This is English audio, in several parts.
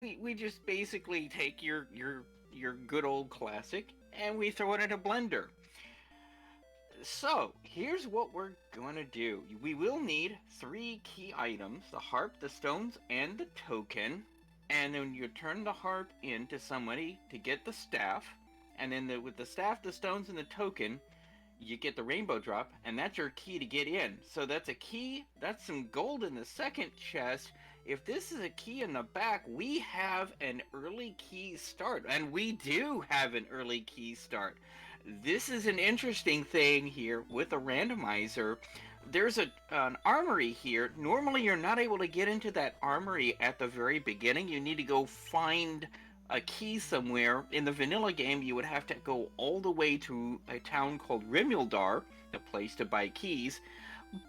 We just basically take your good old classic and we throw it in a blender. So, here's what we're going to do. We will need three key items: the harp, the stones, and the token. And then you turn the harp into somebody to get the staff. And then with the staff, the stones, and the token, you get the rainbow drop, and that's your key to get in. So that's a key, that's some gold in the second chest. If this is a key in the back, we have an early key start, and we do have an early key start. This is an interesting thing here with a randomizer. There's an armory here. Normally, you're not able to get into that armory at the very beginning. You need to go find a key somewhere. In the vanilla game, you would have to go all the way to a town called Rimildar, the place to buy keys.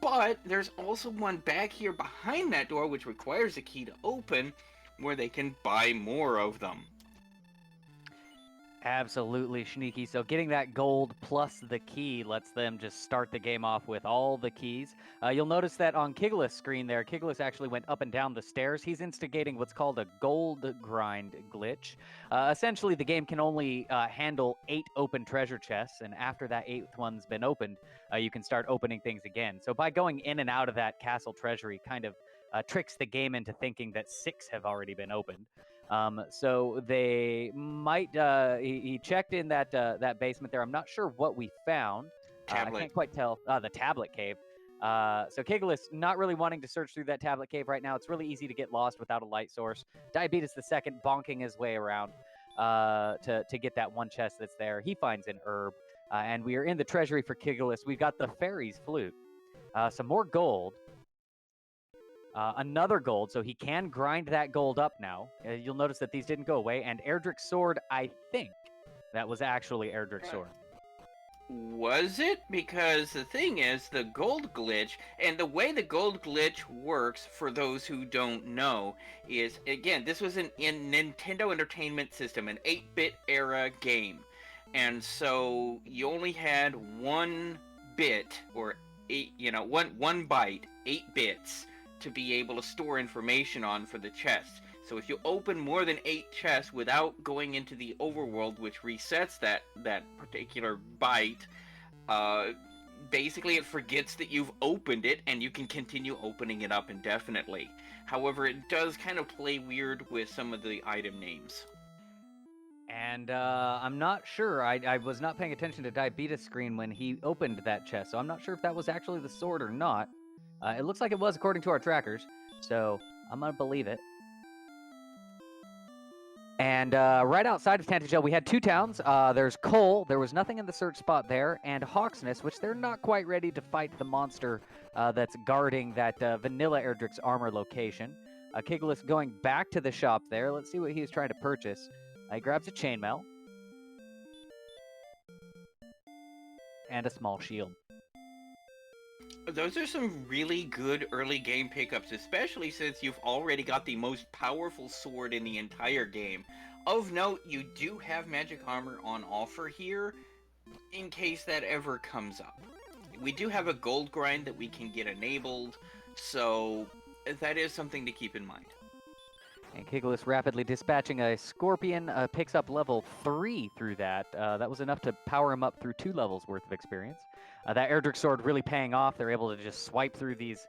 But there's also one back here behind that door, which requires a key to open, where they can buy more of them. Absolutely, Sneaky. So getting that gold plus the key lets them just start the game off with all the keys. You'll notice that on Kigalas' screen there, Kigalas actually went up and down the stairs. He's instigating what's called a gold grind glitch. Essentially, the game can only handle 8 open treasure chests, and after that 8th one's been opened, you can start opening things again. So by going in and out of that castle treasury kind of tricks the game into thinking that 6 have already been opened. So they might. He checked in that basement there. I'm not sure what we found. I can't quite tell. The tablet cave. So Kigalas not really wanting to search through that tablet cave right now. It's really easy to get lost without a light source. DiabeetusThe2nd bonking his way around to get that one chest that's there. He finds an herb, and we are in the treasury for Kigalas. We've got the fairy's flute, some more gold. Another gold, so he can grind that gold up now. You'll notice that these didn't go away. And Erdrick's sword, I think that was actually Erdrick's sword. Was it? Because the thing is, the gold glitch, and the way the gold glitch works, for those who don't know, is, again, this was in Nintendo Entertainment System, an 8-bit era game. And so you only had one bit, or one byte, 8 bits, to be able to store information on for the chests. So if you open more than 8 chests without going into the overworld, which resets that particular byte, basically it forgets that you've opened it, and you can continue opening it up indefinitely. However, it does kind of play weird with some of the item names. And I'm not sure. I was not paying attention to Diabetes' screen when he opened that chest, so I'm not sure if that was actually the sword or not. It looks like it was according to our trackers, so I'm going to believe it. And right outside of Tantagel, we had 2 towns. There's Cole. There was nothing in the search spot there. And Hawksness, which they're not quite ready to fight the monster that's guarding that Vanilla Erdrick's armor location. Kigalas going back to the shop there. Let's see what he's trying to purchase. He grabs a chainmail. And a small shield. Those are some really good early game pickups, especially since you've already got the most powerful sword in the entire game. Of note, you do have magic armor on offer here, in case that ever comes up. We do have a gold grind that we can get enabled, so that is something to keep in mind. And Kigalas rapidly dispatching a Scorpion, picks up level 3 through that. That was enough to power him up through 2 levels worth of experience. That Erdrick sword really paying off. They're able to just swipe through these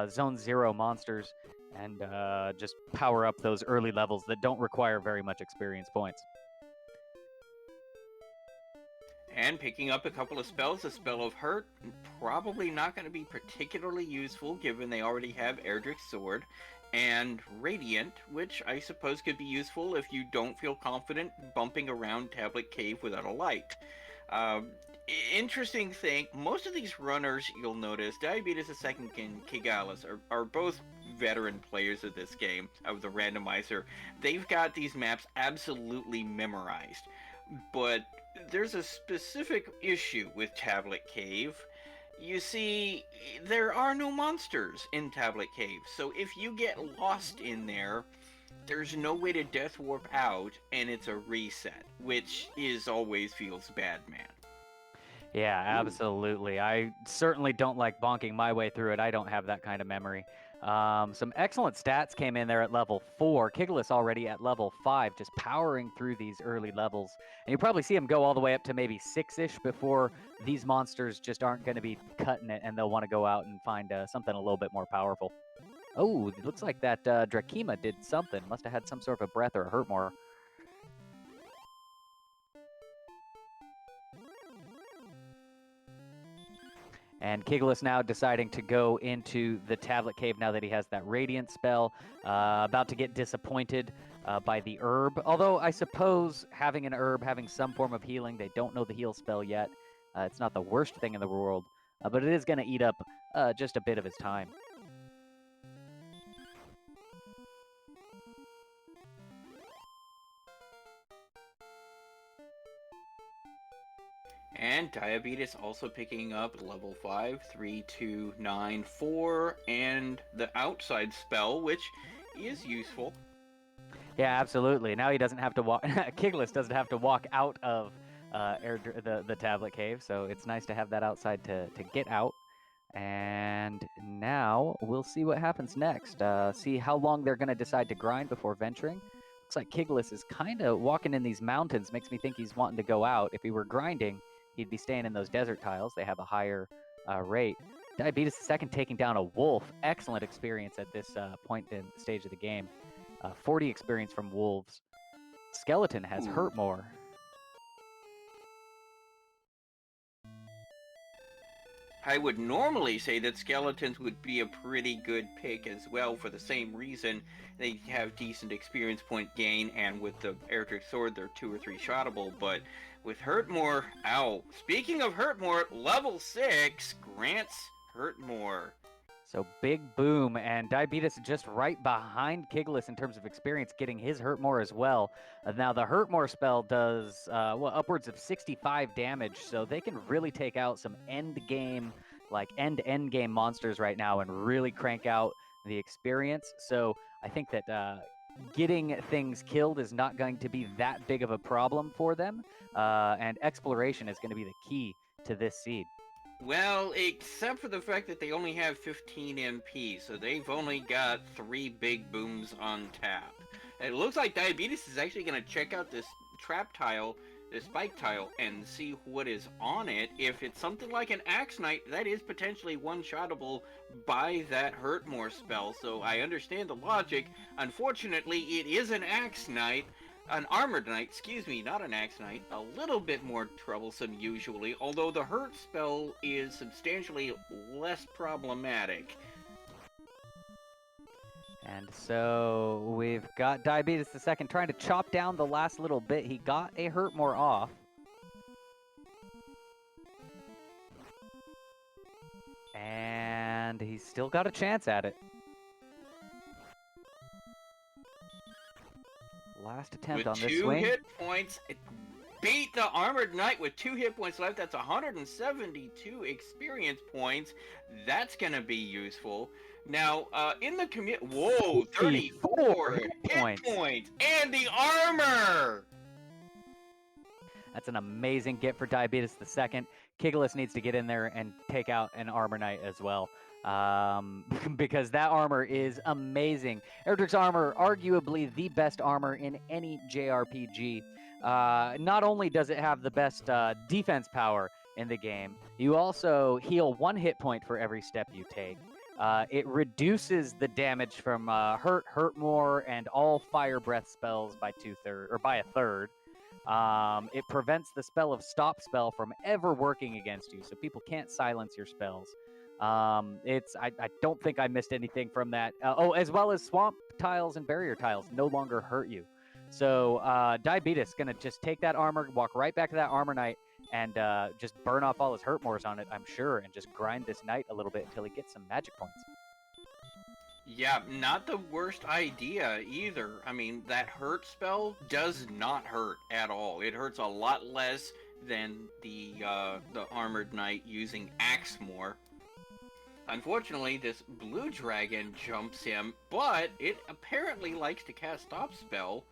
Zone 0 monsters and just power up those early levels that don't require very much experience points. And picking up a couple of spells, a spell of hurt, probably not going to be particularly useful given they already have Erdrick's sword. And Radiant, which I suppose could be useful if you don't feel confident bumping around Tablet Cave without a light. Interesting thing, most of these runners, you'll notice, DiabeetusThe2nd and Kigalas are both veteran players of this game, of the randomizer. They've got these maps absolutely memorized. But there's a specific issue with Tablet Cave. You see, there are no monsters in Tablet Cave, so if you get lost in there, there's no way to death warp out, and it's a reset, which always feels bad, man. Yeah, absolutely. I certainly don't like bonking my way through it. I don't have that kind of memory. Some excellent stats came in there at level 4. Kigalas already at level 5, just powering through these early levels. And you probably see him go all the way up to maybe 6-ish before these monsters just aren't going to be cutting it, and they'll want to go out and find something a little bit more powerful. Oh, it looks like that Drakima did something. Must have had some sort of a breath or a hurt more. And Kigalas now deciding to go into the tablet cave now that he has that radiant spell. About to get disappointed by the herb. Although I suppose having an herb, having some form of healing, they don't know the heal spell yet. It's not the worst thing in the world, but it is going to eat up just a bit of his time. And Diabetes also picking up level 5, 3, 2, 9, 4, and the outside spell, which is useful. Yeah, absolutely. Now he doesn't have to walk. Kigalas doesn't have to walk out of the tablet cave, so it's nice to have that outside to get out. And now we'll see what happens next. See how long they're going to decide to grind before venturing. Looks like Kigalas is kind of walking in these mountains. Makes me think he's wanting to go out. If he were grinding, he'd be staying in those desert tiles. They have a higher rate. DiabeetusThe2nd taking down a wolf. Excellent experience at this point in the stage of the game. 40 experience from wolves. Skeleton has hurt more. I would normally say that skeletons would be a pretty good pick as well for the same reason. They have decent experience point gain, and with the Eldritch Sword, they're 2 or 3 shotable, but with Hurtmore, ow. Speaking of Hurtmore, level 6 grants Hurtmore. So big boom, and Diabeetus just right behind Kigalas in terms of experience, getting his hurt more as well. Now the hurt more spell does upwards of 65 damage, so they can really take out some end game, like end game monsters right now, and really crank out the experience. So I think that getting things killed is not going to be that big of a problem for them, and exploration is going to be the key to this seed. Well, except for the fact that they only have 15 MP, so they've only got 3 big booms on tap. It looks like Diabetes is actually going to check out this trap tile, this spike tile, and see what is on it. If it's something like an Axe Knight, that is potentially one-shottable by that Hurtmore spell, so I understand the logic. Unfortunately, it is an Axe Knight. An Armored Knight, excuse me, not an Axe Knight, a little bit more troublesome usually, although the Hurt spell is substantially less problematic. And so we've got Diabetes2nd trying to chop down the last little bit. He got a hurt more off. And he's still got a chance at it. Last attempt with on this swing. 2 hit points, it beat the Armored Knight with 2 hit points left. That's 172 experience points. That's going to be useful. Now, in the whoa, 34 hit points. And the armor! That's an amazing get for Diabetes2nd. Kigalas needs to get in there and take out an Armor Knight as well. Because that armor is amazing. Erdrick's armor, arguably the best armor in any JRPG. Not only does it have the best defense power in the game, you also heal 1 hit point for every step you take. It reduces the damage from hurt more, and all fire breath spells by a third. It prevents the spell of stop spell from ever working against you, so people can't silence your spells. I don't think I missed anything from that. As well as swamp tiles and barrier tiles no longer hurt you. So Diabetes gonna just take that armor, walk right back to that Armor Knight, and just burn off all his hurt mores on it, I'm sure, and just grind this knight a little bit until he gets some magic points. Yeah, not the worst idea either. I mean, that hurt spell does not hurt at all. It hurts a lot less than the Armored Knight using Axemore. Unfortunately, this blue dragon jumps him, but it apparently likes to cast Stop Spell.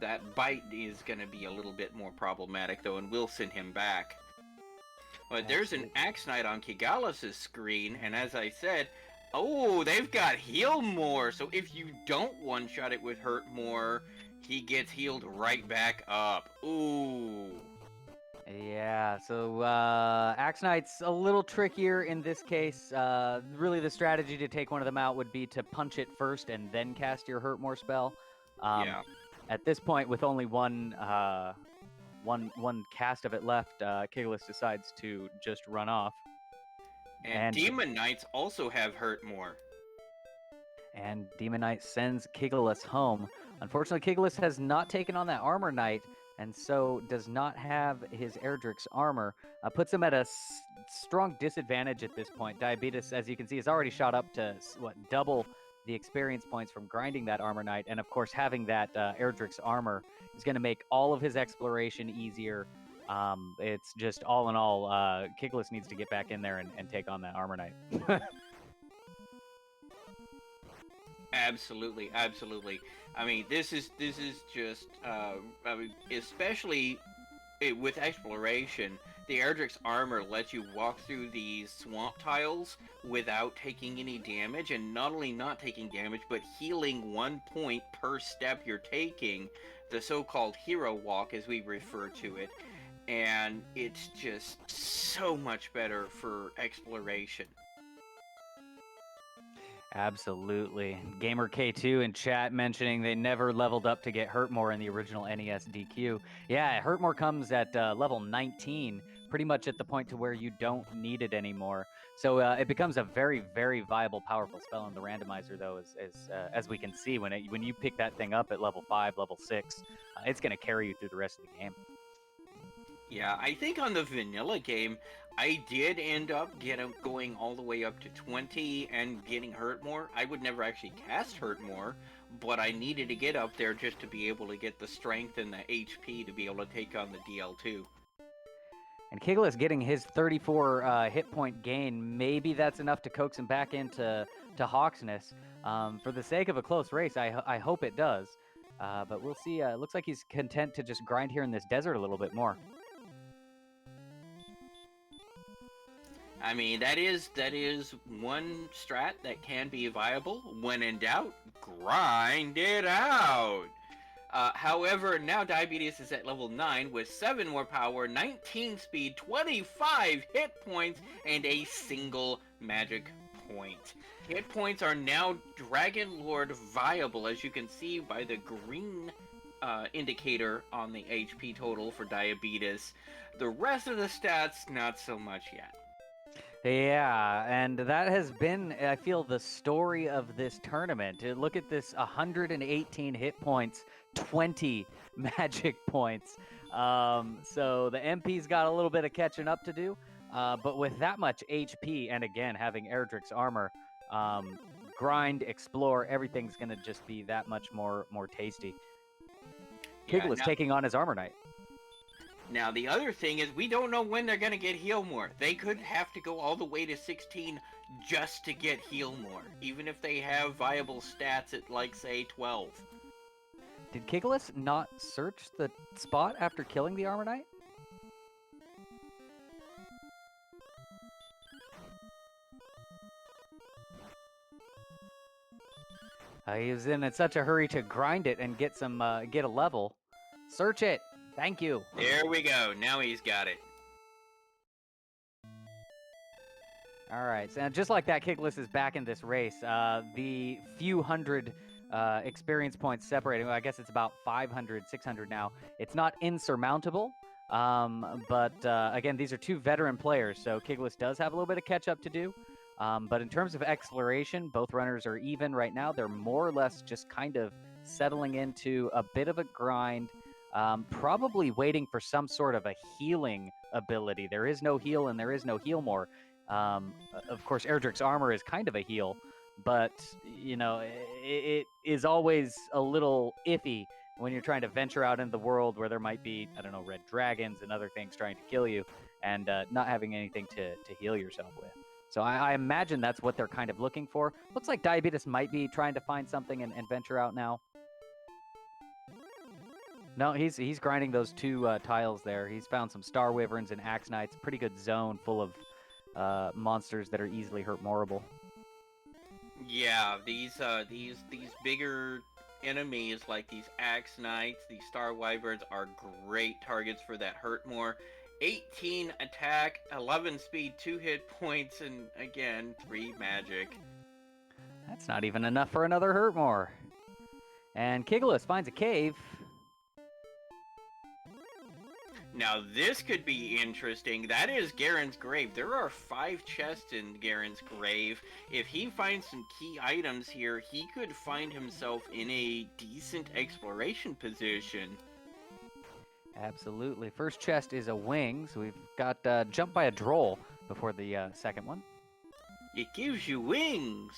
That bite is going to be a little bit more problematic, though, and will send him back. But there's an Axe Knight on Kigalas' screen, and as I said, Oh, they've got heal more. So if you don't one-shot it with hurt more, he gets healed right back up. Ooh. Yeah, so Axe Knight's a little trickier in this case. Really, the strategy to take one of them out would be to punch it first and then cast your Hurt More spell. Yeah. At this point, with only one cast of it left, Kigalas decides to just run off. And Demon Knights also have hurt more. And Demon Knight sends Kigalas home. Unfortunately, Kigalas has not taken on that Armor Knight, and so does not have his Erdrick's armor. Puts him at a strong disadvantage at this point. Diabetes, as you can see, has already shot up to, double the experience points from grinding that Armor Knight, and of course, having that Erdrick's armor is going to make all of his exploration easier. It's just, all in all, Kigalas needs to get back in there and take on that Armor Knight. Absolutely, absolutely. I mean, this is just, I mean, especially with exploration, the Erdrick's armor lets you walk through these swamp tiles without taking any damage, and not only not taking damage, but healing 1 point per step you're taking, the so-called hero walk, as we refer to it, and it's just so much better for exploration. Absolutely. Gamer K2 in chat mentioning they never leveled up to get Hurt More in the original NES DQ. Yeah, Hurt More comes at level 19, pretty much at the point to where you don't need it anymore. So it becomes a very, very viable, powerful spell in the randomizer, though, as we can see when you pick that thing up at level 5, level 6, it's going to carry you through the rest of the game. Yeah, I think on the vanilla game, I did end up going all the way up to 20 and getting hurt more. I would never actually cast hurt more, but I needed to get up there just to be able to get the strength and the HP to be able to take on the DL2. And Kigalas getting his 34 hit point gain, maybe that's enough to coax him back into Hawksness. For the sake of a close race, I hope it does. But we'll see. It looks like he's content to just grind here in this desert a little bit more. I mean, that is one strat that can be viable. When in doubt, grind it out. However, now Diabetes is at level 9 with 7 more power, 19 speed, 25 hit points, and a single magic point. Hit points are now Dragon Lord viable, as you can see by the green indicator on the HP total for Diabetes. The rest of the stats, not so much yet. Yeah, and that has been, I feel, the story of this tournament. Look at this, 118 hit points, 20 magic points. So the MP's got a little bit of catching up to do, but with that much HP, and again, having Erdrick's armor, grind, explore, everything's going to just be that much more tasty. Kigalas taking on his Armor Knight. Now, the other thing is, we don't know when they're going to get heal more. They could have to go all the way to 16 just to get heal more, even if they have viable stats at, like, say, 12. Did Kigalas not search the spot after killing the Armor Knight? He was in such a hurry to grind it and get a level. Search it! Thank you. There we go. Now he's got it. All right. So just like that, Kigalas is back in this race. The few hundred experience points separating, well, I guess it's about 500, 600 now. It's not insurmountable. But again, these are two veteran players, so Kigalas does have a little bit of catch up to do. But in terms of exploration, both runners are even right now. They're more or less just kind of settling into a bit of a grind. Probably waiting for some sort of a healing ability. There is no heal and there is no heal more. Of course, Erdrick's armor is kind of a heal, but, you know, it is always a little iffy when you're trying to venture out into the world where there might be, I don't know, red dragons and other things trying to kill you, and not having anything to heal yourself with. So I imagine that's what they're kind of looking for. Looks like Diabetes might be trying to find something and venture out now. No, he's grinding those two tiles there. He's found some Star Wyverns and Axe Knights. Pretty good zone full of monsters that are easily hurt moreable. Yeah, these bigger enemies like these Axe Knights, these Star Wyverns are great targets for that hurt more. 18 attack, 11 speed, 2 hit points, and again, 3 magic. That's not even enough for another Hurtmore. And Kigalas finds a cave. Now this could be interesting. That is Garen's grave. There are 5 chests in Garen's grave. If he finds some key items here, he could find himself in a decent exploration position. Absolutely. First chest is a wing, so we've got jump by a droll before the second one. It gives you wings.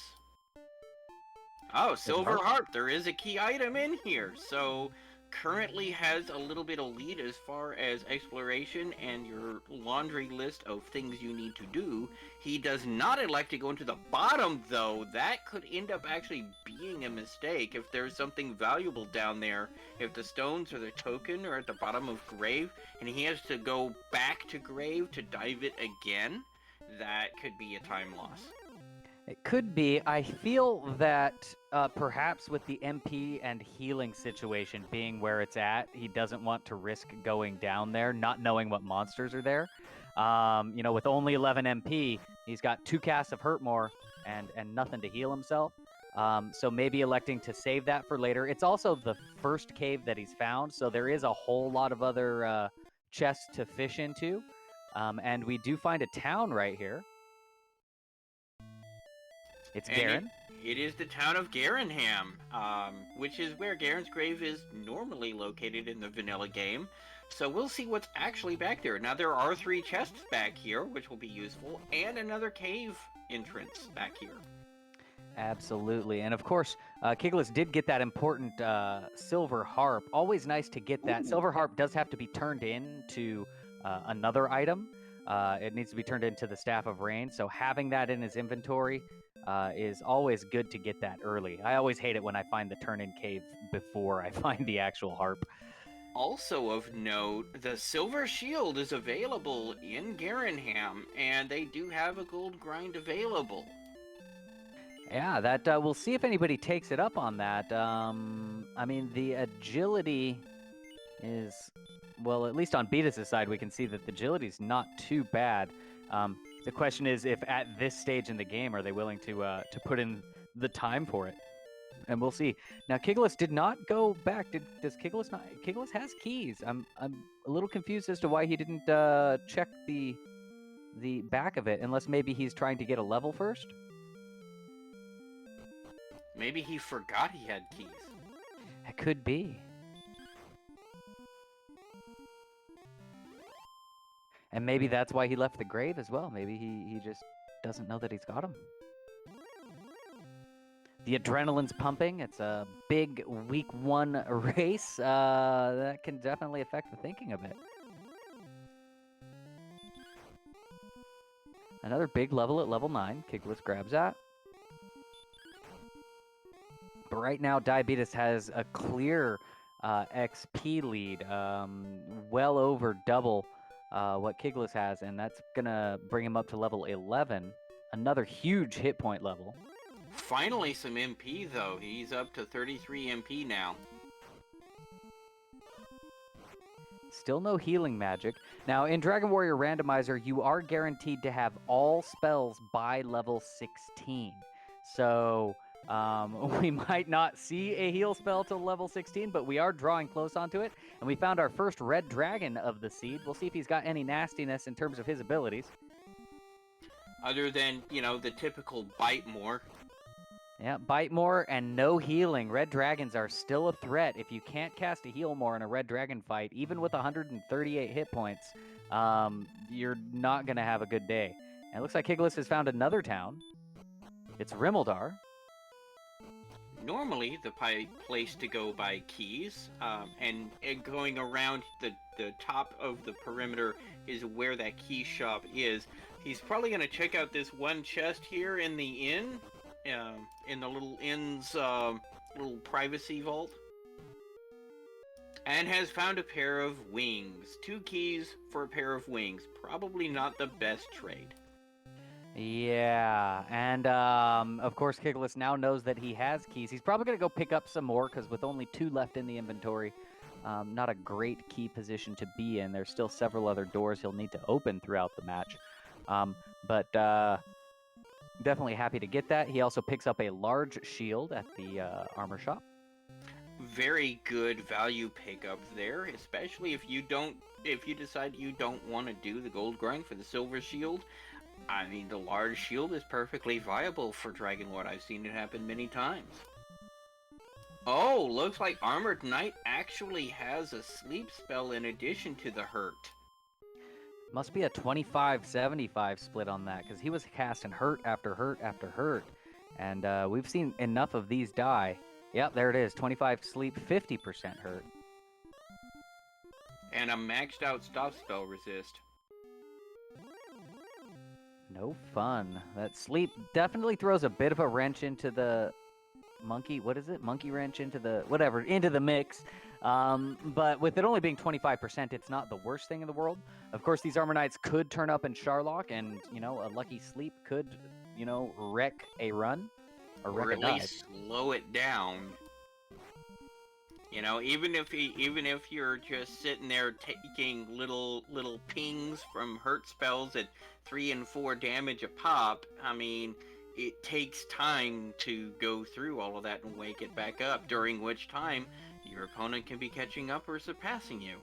Oh, silver harp. There is a key item in here. So currently has a little bit of lead as far as exploration and your laundry list of things you need to do. He does not elect to go into the bottom, though. That could end up actually being a mistake if there's something valuable down there. If the stones or the token are at the bottom of grave and he has to go back to grave to dive it again, that could be a time loss. It could be. I feel that perhaps with the MP and healing situation being where it's at, he doesn't want to risk going down there, not knowing what monsters are there. With only 11 MP, he's got 2 casts of Hurtmore and nothing to heal himself. So maybe electing to save that for later. It's also the first cave that he's found, so there is a whole lot of other chests to fish into. And we do find a town right here. It's Garen. It is the town of Garenham, which is where Garen's grave is normally located in the vanilla game. So we'll see what's actually back there. Now there are 3 chests back here, which will be useful, and another cave entrance back here. Absolutely. And of course, Kigalas did get that important silver harp. Always nice to get that. Silver harp does have to be turned into another item. It needs to be turned into the Staff of Rain. So having that in his inventory is always good to get that early. I always hate it when I find the turn-in cave before I find the actual harp. Also of note, the silver shield is available in Garenham, and they do have a gold grind available. Yeah, that we'll see if anybody takes it up on that. I mean, the agility is, well, at least on Beatus' side, we can see that the agility is not too bad. The question is if at this stage in the game are they willing to put in the time for it, and we'll see. Now, Kigalas did not go back. Does Kigalas not? Kigalas has keys. I'm a little confused as to why he didn't check the back of it, unless maybe he's trying to get a level first. Maybe he forgot he had keys. It could be. And maybe that's why he left the grave as well. Maybe he just doesn't know that he's got him. The adrenaline's pumping. It's a big week 1 race. That can definitely affect the thinking a bit. Another big level at level 9. Kigalas grabs that. But right now, Diabeetus has a clear XP lead, well over double what Kigalas has, and that's going to bring him up to level 11. Another huge hit point level. Finally some MP, though. He's up to 33 MP now. Still no healing magic. Now, in Dragon Warrior Randomizer, you are guaranteed to have all spells by level 16. So we might not see a heal spell till level 16, but we are drawing close onto it. And we found our first red dragon of the seed. We'll see if he's got any nastiness in terms of his abilities. Other than, the typical bite more. Yeah, bite more and no healing. Red dragons are still a threat. If you can't cast a heal more in a red dragon fight, even with 138 hit points, you're not going to have a good day. And it looks like Kigalas has found another town. It's Rimeldar. Normally, the place to go by keys, and going around the top of the perimeter is where that key shop is. He's probably going to check out this one chest here in the inn, in the little inn's little privacy vault, and has found a pair of wings. 2 keys for a pair of wings. Probably not the best trade. Yeah, and of course, Kigalas now knows that he has keys. He's probably going to go pick up some more because with only 2 left in the inventory, not a great key position to be in. There's still several other doors he'll need to open throughout the match. But definitely happy to get that. He also picks up a large shield at the armor shop. Very good value pickup there, especially if you decide you don't want to do the gold grind for the silver shield. I mean, the large shield is perfectly viable for Dragonlord. I've seen it happen many times. Oh, looks like Armored Knight actually has a sleep spell in addition to the hurt. Must be a 25-75 split on that, because he was casting hurt after hurt after hurt. And we've seen enough of these die. Yep, there it is. 25 sleep, 50% hurt. And a maxed out stop spell resist. No fun. That sleep definitely throws a bit of a wrench into the monkey. What is it? Monkey wrench into the whatever into the mix. But with it only being 25%, it's not the worst thing in the world. Of course, these Armor Knights could turn up in Charlock, and a lucky sleep could wreck a run or wreck at least slow it down. Even if you're just sitting there taking little pings from hurt spells at 3 and 4 damage a pop, I mean, it takes time to go through all of that and wake it back up, during which time your opponent can be catching up or surpassing you.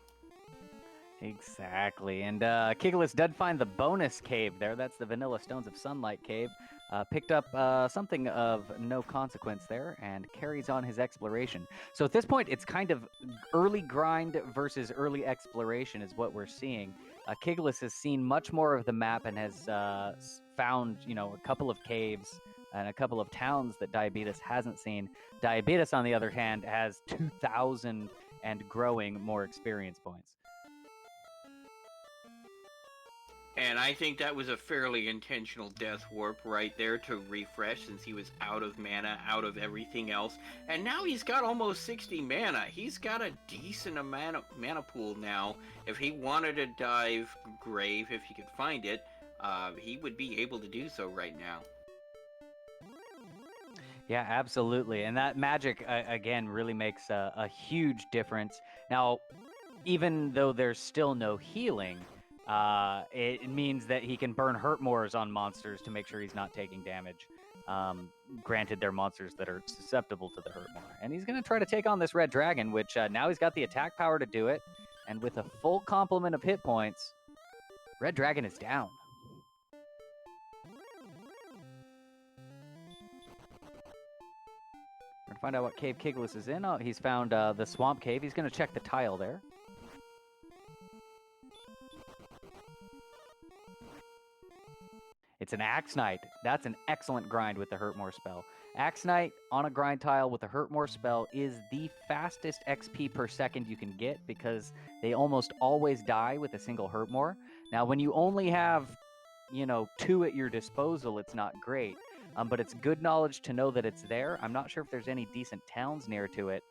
Exactly. And Kigalas did find the bonus cave there. That's the Vanilla Stones of Sunlight cave. Picked up something of no consequence there and carries on his exploration. So at this point, it's kind of early grind versus early exploration is what we're seeing. Kigalas has seen much more of the map and has found, a couple of caves and a couple of towns that Diabeetus hasn't seen. Diabeetus, on the other hand, has 2,000 and growing more experience points. And I think that was a fairly intentional death warp right there to refresh, since he was out of mana, out of everything else. And now he's got almost 60 mana. He's got a decent amount of mana pool now. If he wanted to dive Grave, if he could find it, he would be able to do so right now. Yeah, absolutely. And that magic, again, really makes a huge difference. Now, even though there's still no healing, it means that he can burn hurt mores on monsters to make sure he's not taking damage. Granted, they're monsters that are susceptible to the hurt more. And he's going to try to take on this red dragon, which now he's got the attack power to do it. And with a full complement of hit points, red dragon is down. We're going to find out what cave Kigalas is in. Oh, he's found the swamp cave. He's going to check the tile there. It's an Axe Knight. That's an excellent grind with the Hurtmore spell. Axe Knight on a grind tile with a Hurtmore spell is the fastest XP per second you can get, because they almost always die with a single Hurtmore. Now, when you only have, 2 at your disposal, it's not great. But it's good knowledge to know that it's there. I'm not sure if there's any decent towns near to it,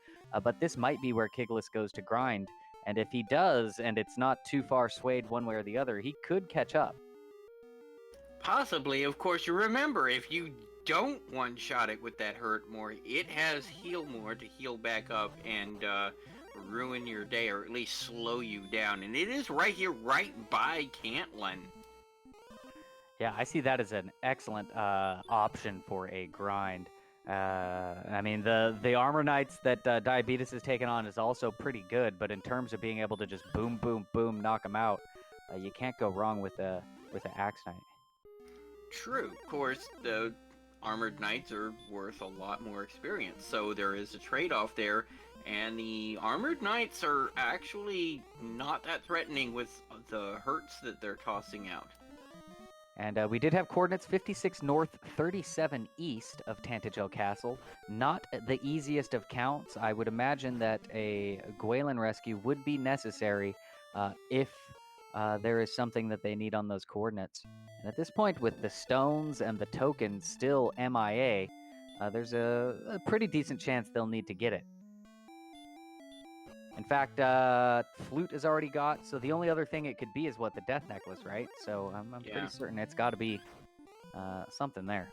but this might be where Kigalas goes to grind. And if he does, and it's not too far swayed one way or the other, he could catch up. Possibly. Of course, you remember, if you don't one-shot it with that hurt more, it has heal more to heal back up and ruin your day, or at least slow you down. And it is right here, right by Cantlin. Yeah, I see that as an excellent option for a grind. I mean, the Armor Knights that Diabeetus has taken on is also pretty good, but in terms of being able to just boom, boom, boom, knock them out, you can't go wrong with the Axe Knight. True. Of course, the Armored Knights are worth a lot more experience, so there is a trade-off there, and the Armored Knights are actually not that threatening with the hurts that they're tossing out. And we did have coordinates 56 north, 37 east of Tantagel Castle. Not the easiest of counts. I would imagine that a Gwaelin rescue would be necessary if there is something that they need on those coordinates. And at this point, with the stones and the tokens still MIA, there's a pretty decent chance they'll need to get it. In fact, Flute is already got, so the only other thing it could be is what, the Death Necklace, right? So I'm pretty certain it's got to be something there.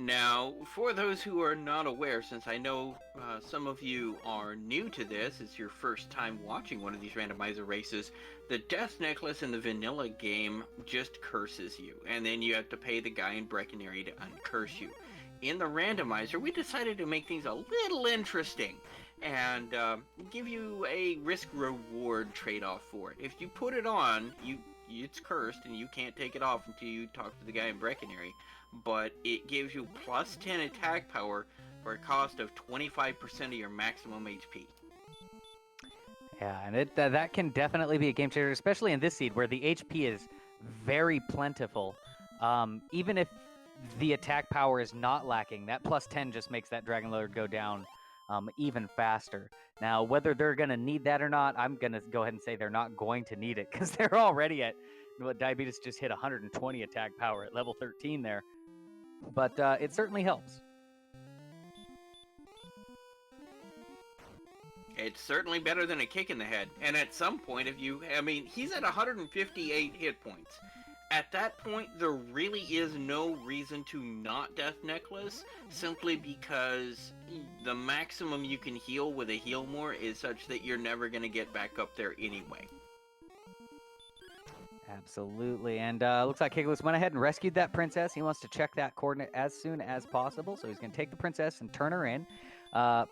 Now, for those who are not aware, since I know some of you are new to this, it's your first time watching one of these randomizer races, the death necklace in the vanilla game just curses you, and then you have to pay the guy in Breckenary to uncurse you. In the randomizer, we decided to make things a little interesting and give you a risk-reward trade-off for it. If you put it on, it's cursed and you can't take it off until you talk to the guy in Breckenary, but it gives you plus 10 attack power for a cost of 25% of your maximum HP. Yeah, and that can definitely be a game changer, especially in this seed where the HP is very plentiful. Even if the attack power is not lacking, that plus 10 just makes that Dragon Lord go down even faster. Now, whether they're going to need that or not, I'm going to go ahead and say they're not going to need it because they're already at what Diabetes just hit 120 attack power at level 13 there. But it certainly helps. It's certainly better than a kick in the head. And at some point, he's at 158 hit points. At that point, there really is no reason to not Death Necklace, simply because the maximum you can heal with a heal more is such that you're never going to get back up there anyway. Absolutely, and looks like Kigalas went ahead and rescued that princess. He wants to check that coordinate as soon as possible, so he's going to take the princess and turn her in.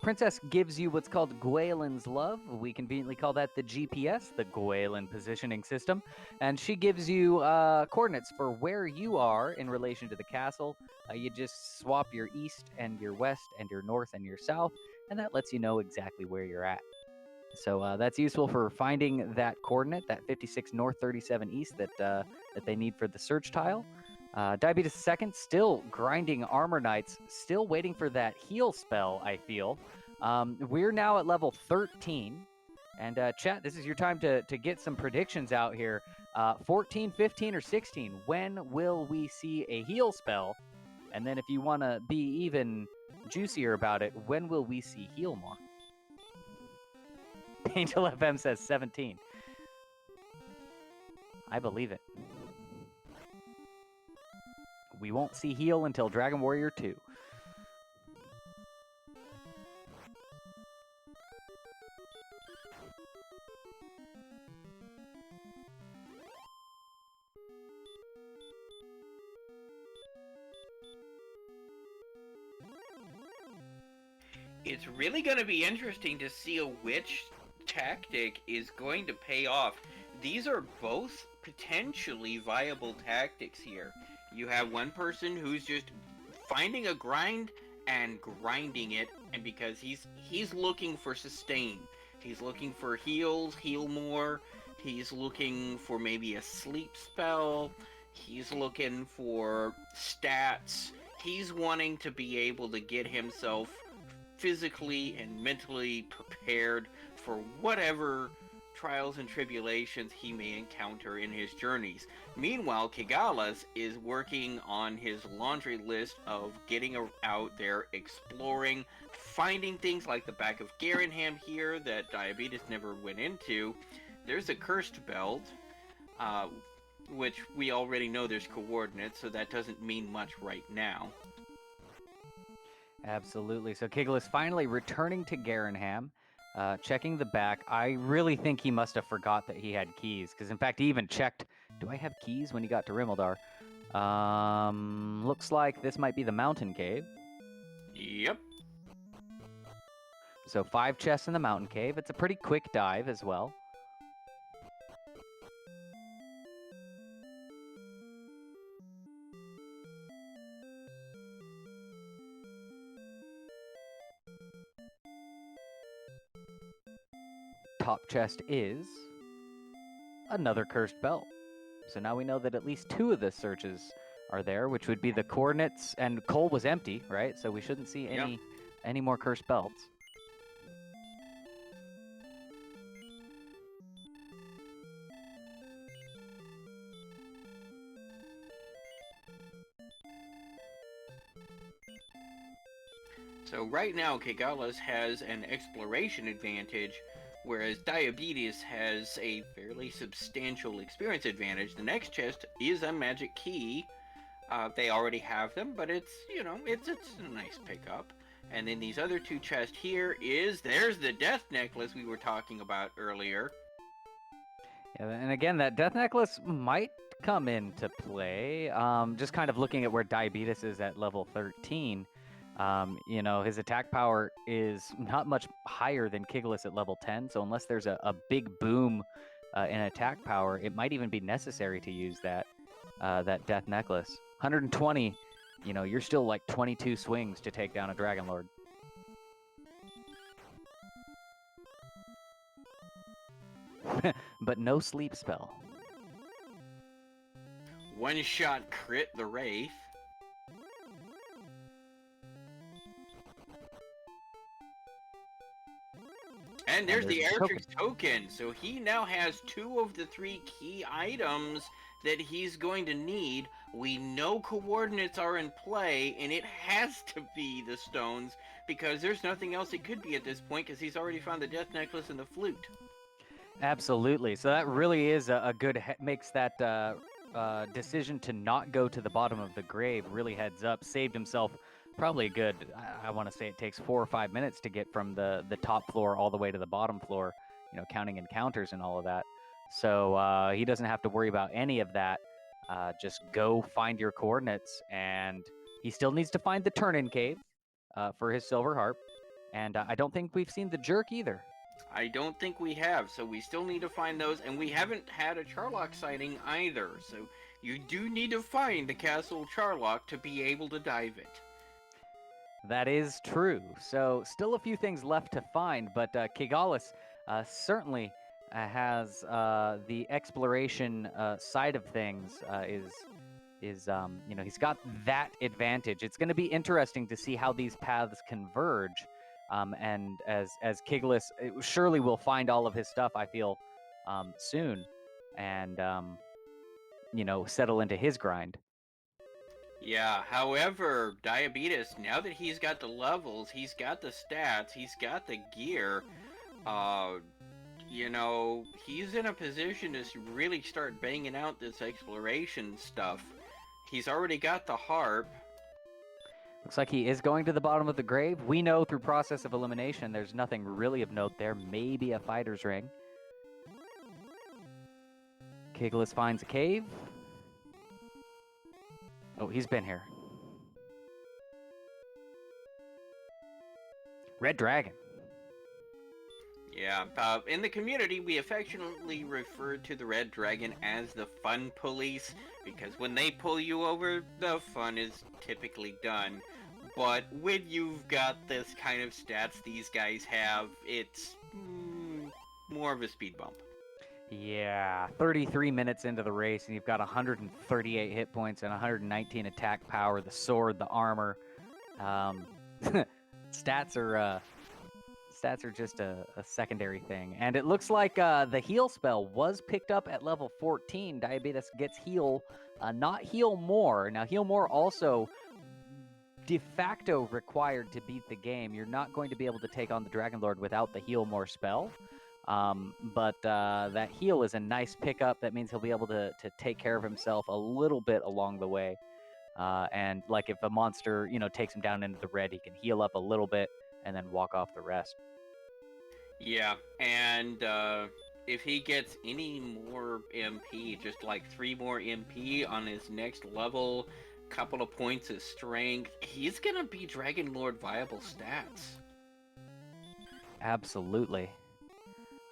Princess gives you what's called Gwaelin's Love. We conveniently call that the GPS, the Gwaelin Positioning System, and she gives you coordinates for where you are in relation to the castle. You just swap your east and your west and your north and your south, and that lets you know exactly where you're at. So that's useful for finding that coordinate, that 56 north, 37 east that they need for the search tile. DiabeetusThe2nd still grinding Armor Knights, still waiting for that heal spell, I feel. We're now at level 13. And chat, this is your time to get some predictions out here. 14, 15, or 16, when will we see a heal spell? And then if you want to be even juicier about it, when will we see heal more? Angel FM says 17. I believe it. We won't see heal until Dragon Warrior 2. It's really going to be interesting to see which tactic is going to pay off. These are both potentially viable tactics here. You have one person who's just finding a grind and grinding it, and because he's looking for sustain. He's looking for heals, heal more. He's looking for maybe a sleep spell. He's looking for stats. He's wanting to be able to get himself physically and mentally prepared for whatever trials and tribulations he may encounter in his journeys. Meanwhile, Kigalas is working on his laundry list of getting out there, exploring, finding things like the back of Garen here that Diabetes never went into. There's a cursed belt, which we already know there's coordinates, so that doesn't mean much right now. Absolutely. So Kigalas finally returning to Garenham, checking the back. I really think he must have forgot that he had keys, because in fact he even checked, do I have keys when he got to Rimmildar? Looks like this might be the mountain cave. Yep. So 5 chests in the mountain cave. It's a pretty quick dive as well. Top chest is another cursed belt. So now we know that at least 2 of the searches are there, which would be the coordinates, and Cole was empty, right? So we shouldn't see any more cursed belts. So right now, Kigalas has an exploration advantage Whereas Diabetes has a fairly substantial experience advantage. The next chest is a magic key. They already have them, but it's it's a nice pickup. And then these other two chests here there's the death necklace we were talking about earlier. Yeah, and again, that death necklace might come into play. Just kind of looking at where Diabetes is at level 13. His attack power is not much higher than Kigalas at level 10. So unless there's a big boom in attack power, it might even be necessary to use that death necklace. 120. You're still like 22 swings to take down a Dragon Lord. But no sleep spell. One shot crit the Wraith. And there's the Eldritch token. So he now has 2 of the 3 key items that he's going to need. We know coordinates are in play, and it has to be the stones, because there's nothing else it could be at this point, because he's already found the death necklace and the flute. Absolutely. So that really is a good, makes that decision to not go to the bottom of the grave really heads up. Saved himself probably a good, I want to say it takes 4 or 5 minutes to get from the top floor all the way to the bottom floor, counting encounters and all of that. So he doesn't have to worry about any of that. Just go find your coordinates, and he still needs to find the turn-in cave for his silver harp. And I don't think we've seen the jerk either. I don't think we have, so we still need to find those, and we haven't had a Charlock sighting either, so you do need to find the Castle Charlock to be able to dive it. That is true. So still a few things left to find, but Kigalas certainly has the exploration side of things he's got that advantage. It's going to be interesting to see how these paths converge. And as Kigalas surely will find all of his stuff, I feel, soon, and settle into his grind. Yeah, however, Diabetes, now that he's got the levels, he's got the stats, he's got the gear, he's in a position to really start banging out this exploration stuff. He's already got the harp. Looks like he is going to the bottom of the grave. We know through process of elimination there's nothing really of note there. Maybe a fighter's ring. Kigalas finds a cave. Oh, he's been here. Red Dragon. Yeah, in the community, we affectionately refer to the Red Dragon as the fun police, because when they pull you over, the fun is typically done. But when you've got this kind of stats these guys have, it's more of a speed bump. Yeah, 33 minutes into the race, and you've got 138 hit points and 119 attack power, the sword, the armor. Stats are just a secondary thing. And it looks like the heal spell was picked up at level 14. Diabetes gets heal, not heal more. Now, heal more also de facto required to beat the game. You're not going to be able to take on the Dragon Lord without the heal more spell. But that heal is a nice pickup. That means he'll be able to take care of himself a little bit along the way. And like if a monster, takes him down into the red, he can heal up a little bit and then walk off the rest. Yeah, and if he gets any more MP, just like 3 more MP on his next level, couple of points of strength, he's gonna be Dragon Lord viable stats. Absolutely.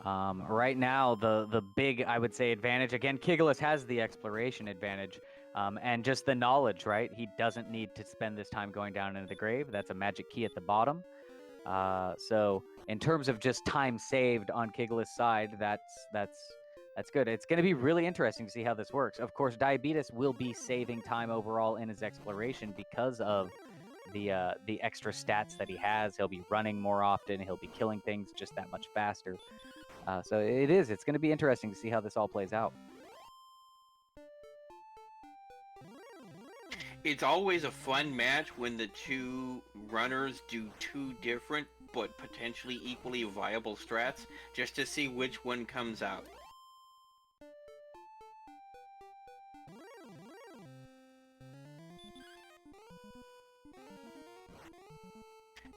Right now, the big, I would say, advantage, again, Kigalas has the exploration advantage, and just the knowledge, right? He doesn't need to spend this time going down into the grave. That's a magic key at the bottom. So in terms of just time saved on Kigalas' side, that's good. It's going to be really interesting to see how this works. Of course, Diabetes will be saving time overall in his exploration because of the extra stats that he has. He'll be running more often. He'll be killing things just that much faster. So it's going to be interesting to see how this all plays out. It's always a fun match when the two runners do 2 different but potentially equally viable strats, just to see which one comes out.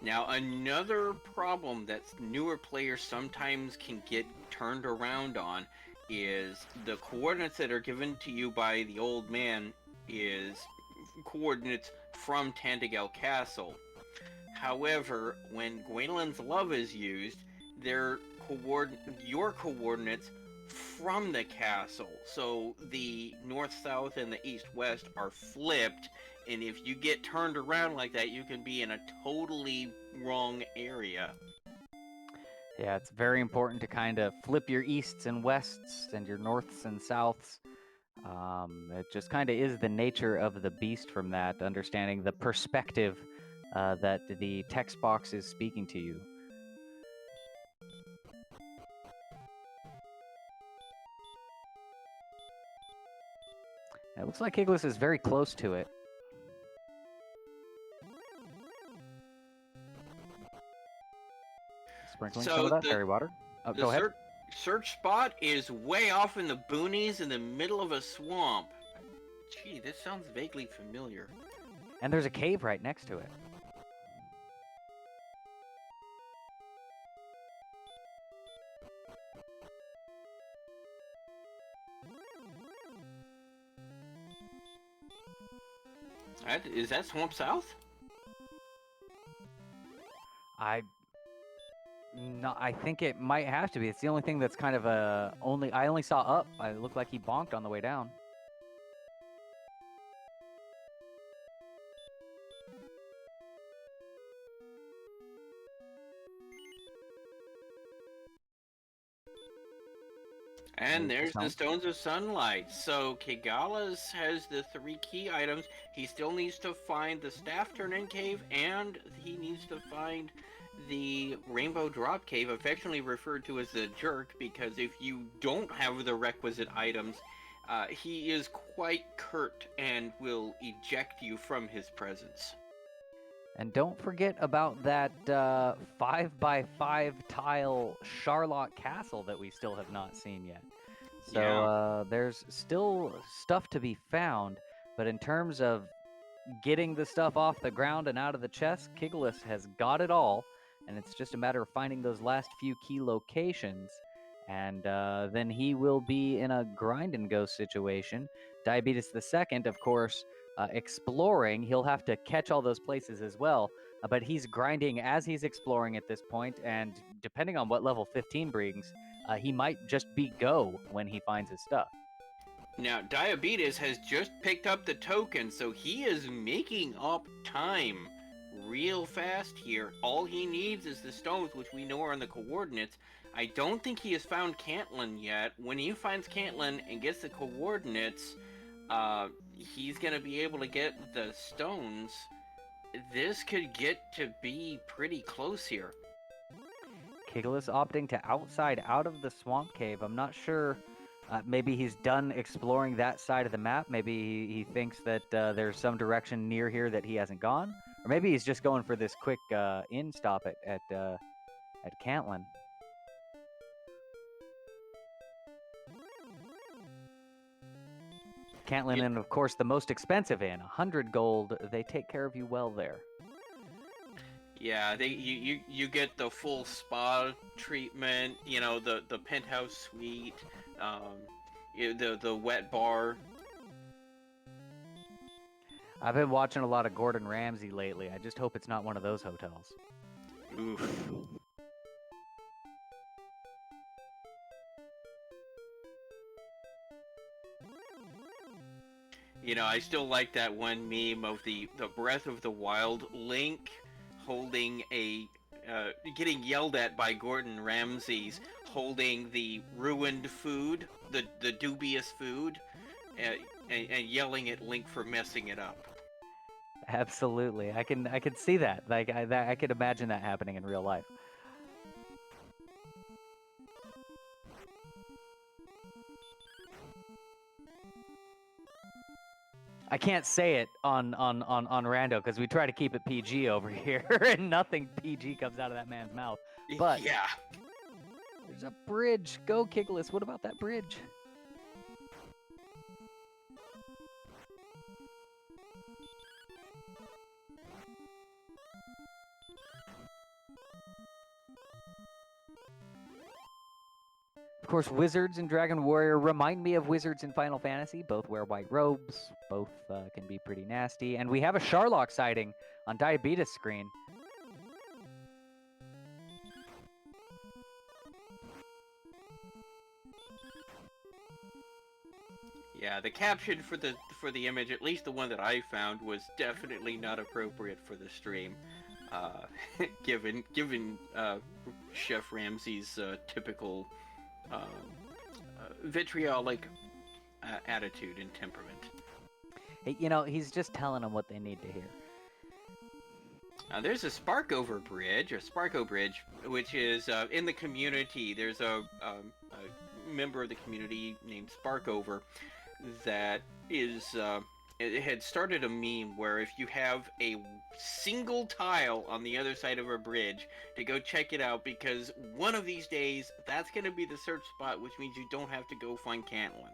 Now, another problem that newer players sometimes can get turned around on is the coordinates that are given to you by the old man is coordinates from Tantagel Castle. However, when Gwendolyn's Love is used, they're your coordinates from the castle. So the north-south and the east-west are flipped, and if you get turned around like that, you can be in a totally wrong area. Yeah, it's very important to kind of flip your easts and wests and your norths and souths. It just kind of is the nature of the beast from that, understanding the perspective that the text box is speaking to you. It looks like Kigalas is very close to it. Sprinkling some of that fairy water. Oh, go ahead. Search spot is way off in the boonies in the middle of a swamp. Gee, this sounds vaguely familiar. And there's a cave right next to it. Is that Swamp South? I think it might have to be. It's the only thing that's kind of I only saw up. It looked like he bonked on the way down. And there's the Stones of Sunlight. So Kigalas has the 3 key items. He still needs to find the Staff Turn-In Cave, and he needs to find the Rainbow Drop Cave, affectionately referred to as the Jerk, because if you don't have the requisite items, he is quite curt and will eject you from his presence. And don't forget about that 5x5 tile Charlotte Castle that we still have not seen yet. So yeah. There's still stuff to be found, but in terms of getting the stuff off the ground and out of the chest, Kigalas has got it all, and it's just a matter of finding those last few key locations, and then he will be in a grind and go situation. DiabeetusThe2nd, of course, exploring, he'll have to catch all those places as well, but he's grinding as he's exploring at this point, and depending on what level 15 brings, he might just be go when he finds his stuff. Now, Diabeetus has just picked up the token, so he is making up time real fast here. All he needs is the stones, which we know are in the coordinates. I don't think he has found Cantlin yet. When he finds Cantlin and gets the coordinates, he's going to be able to get the stones. This could get to be pretty close here. Kigalas opting to outside out of the swamp cave. I'm not sure. Maybe he's done exploring that side of the map. Maybe he thinks that there's some direction near here that he hasn't gone. Or maybe he's just going for this quick in stop at Cantlin. Cantlin, and of course the most expensive inn, 100 gold. They take care of you well there. Yeah, you get the full spa treatment, you know, the penthouse suite, the wet bar. I've been watching a lot of Gordon Ramsay lately. I just hope it's not one of those hotels. Oof. You know, I still like that one meme of the Breath of the Wild Link holding a getting yelled at by Gordon Ramsay's, holding the ruined food, the dubious food, and yelling at Link for messing it up. Absolutely, I can see that. Like I could imagine that happening in real life. I can't say it on Rando because we try to keep it PG over here, and nothing PG comes out of that man's mouth. But Yeah. there's a bridge. Go, Kigalas. What about that bridge? Of course, wizards in Dragon Warrior remind me of wizards in Final Fantasy. Both wear white robes. Both can be pretty nasty. And we have a Sharlock sighting on Diabetes screen. Yeah, the caption for the image, at least the one that I found, was definitely not appropriate for the stream. Given Chef Ramsay's typical vitriolic attitude and temperament. Hey, you know, he's just telling them what they need to hear. There's a Sparkover Bridge, or Sparko Bridge, which is in the community. There's a member of the community named Sparkover that is it had started a meme where if you have a single tile on the other side of a bridge, to go check it out, because one of these days that's going to be the search spot, which means you don't have to go find Cantland.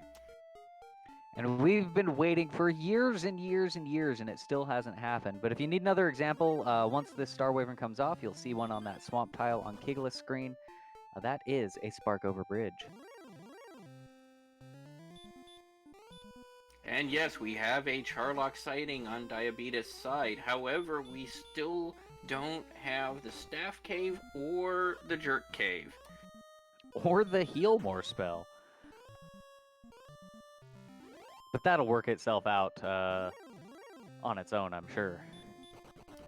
And we've been waiting for years and years and years, and it still hasn't happened. But if you need another example, once this Star Wyvern comes off, you'll see one on that swamp tile on Kigalas screen. That is a Sparkover Bridge. And yes, we have a Charlock sighting on Diabetes' side. However, we still don't have the Staff Cave or the Jerk Cave. Or the Heal More spell. But that'll work itself out on its own, I'm sure.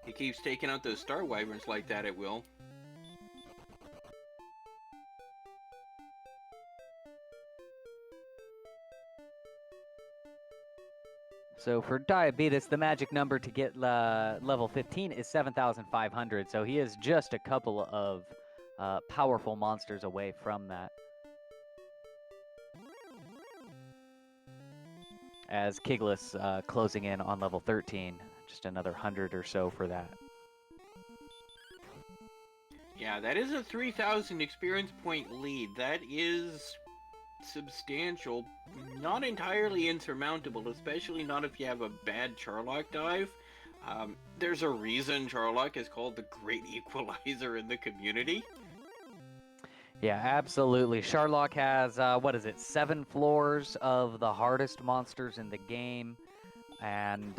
He keeps taking out those Star Wyverns like that, it will. So for Diabetes, the magic number to get level 15 is 7,500. So he is just a couple of powerful monsters away from that. As Kigalas closing in on level 13, just another 100 or so for that. Yeah, that is a 3,000 experience point lead. That is substantial, not entirely insurmountable, especially not if you have a bad Charlock dive. There's a reason Charlock is called the Great Equalizer in the community. Yeah, absolutely. Sharlock has, 7 floors of the hardest monsters in the game. And,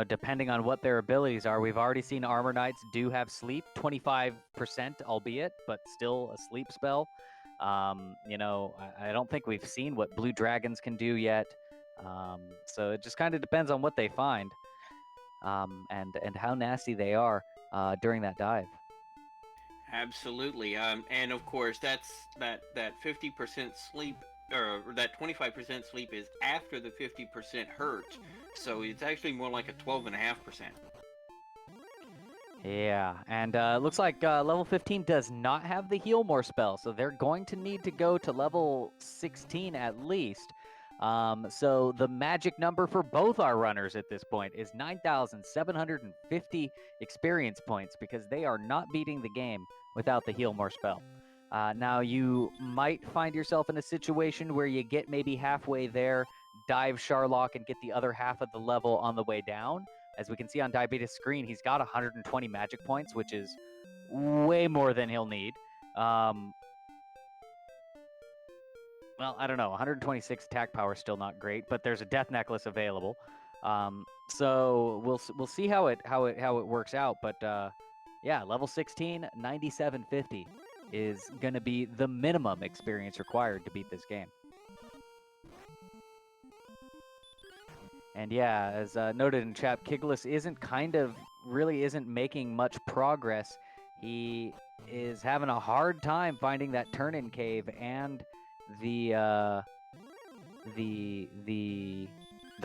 depending on what their abilities are, we've already seen Armor Knights do have sleep, 25%, albeit, but still a sleep spell. I don't think we've seen what blue dragons can do yet. So it just kind of depends on what they find and how nasty they are during that dive. Absolutely. And of course, that 50% sleep, or that 25% sleep is after the 50% hurt. So it's actually more like a 12.5%. Yeah, and looks like level 15 does not have the Heal More spell, so they're going to need to go to level 16 at least. So the magic number for both our runners at this point is 9,750 experience points, because they are not beating the game without the Heal More spell. Now, you might find yourself in a situation where you get maybe halfway there, dive Sharlock, and get the other half of the level on the way down. As we can see on Diabetes' screen, he's got 120 magic points, which is way more than he'll need. Well, I don't know. 126 attack power is still not great, but there's a death necklace available. So we'll see how it works out. But yeah, level 16, 9,750 is going to be the minimum experience required to beat this game. And yeah, as noted in chat, Kigalas isn't making much progress. He is having a hard time finding that turn-in cave and the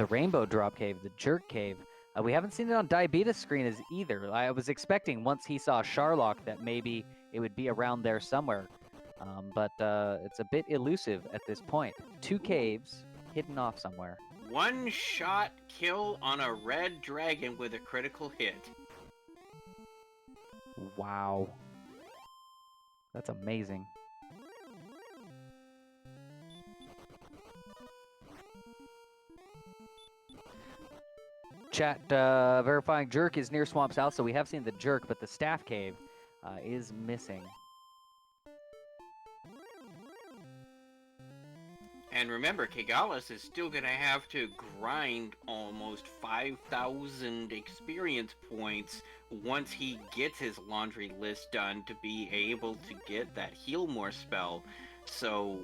rainbow drop cave, the jerk cave. We haven't seen it on Diabetes' screen as either. I was expecting once he saw Sharlock that maybe it would be around there somewhere, but it's a bit elusive at this point. 2 caves hidden off somewhere. one-shot kill on a red dragon with a critical hit. Wow. That's amazing. Chat verifying Jerk is near Swamp South, so we have seen the Jerk, but the Staff Cave is missing. And remember, Kigalas is still going to have to grind almost 5,000 experience points once he gets his laundry list done to be able to get that Heal More spell. So,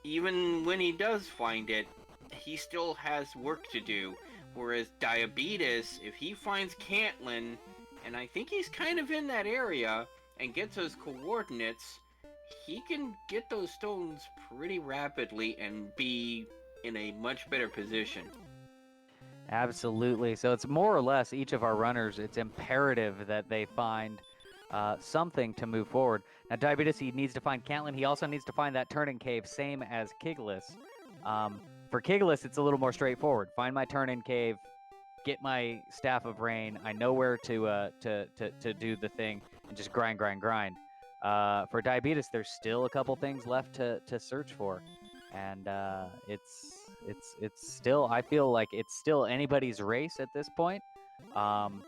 even when he does find it, he still has work to do. Whereas Diabeetus, if he finds Cantlin, and I think he's kind of in that area, and gets those coordinates, he can get those stones pretty rapidly and be in a much better position. Absolutely. So it's more or less each of our runners, it's imperative that they find something to move forward. Now, Diabeetus, he needs to find Cantlin. He also needs to find that turn-in cave, same as Kigalas. For Kigalas, it's a little more straightforward. Find my turn-in cave, get my Staff of Rain. I know where to do the thing, and just grind. For Diabeetus, there's still a couple things left to search for, and it's still, I feel like it's still anybody's race at this point. I'm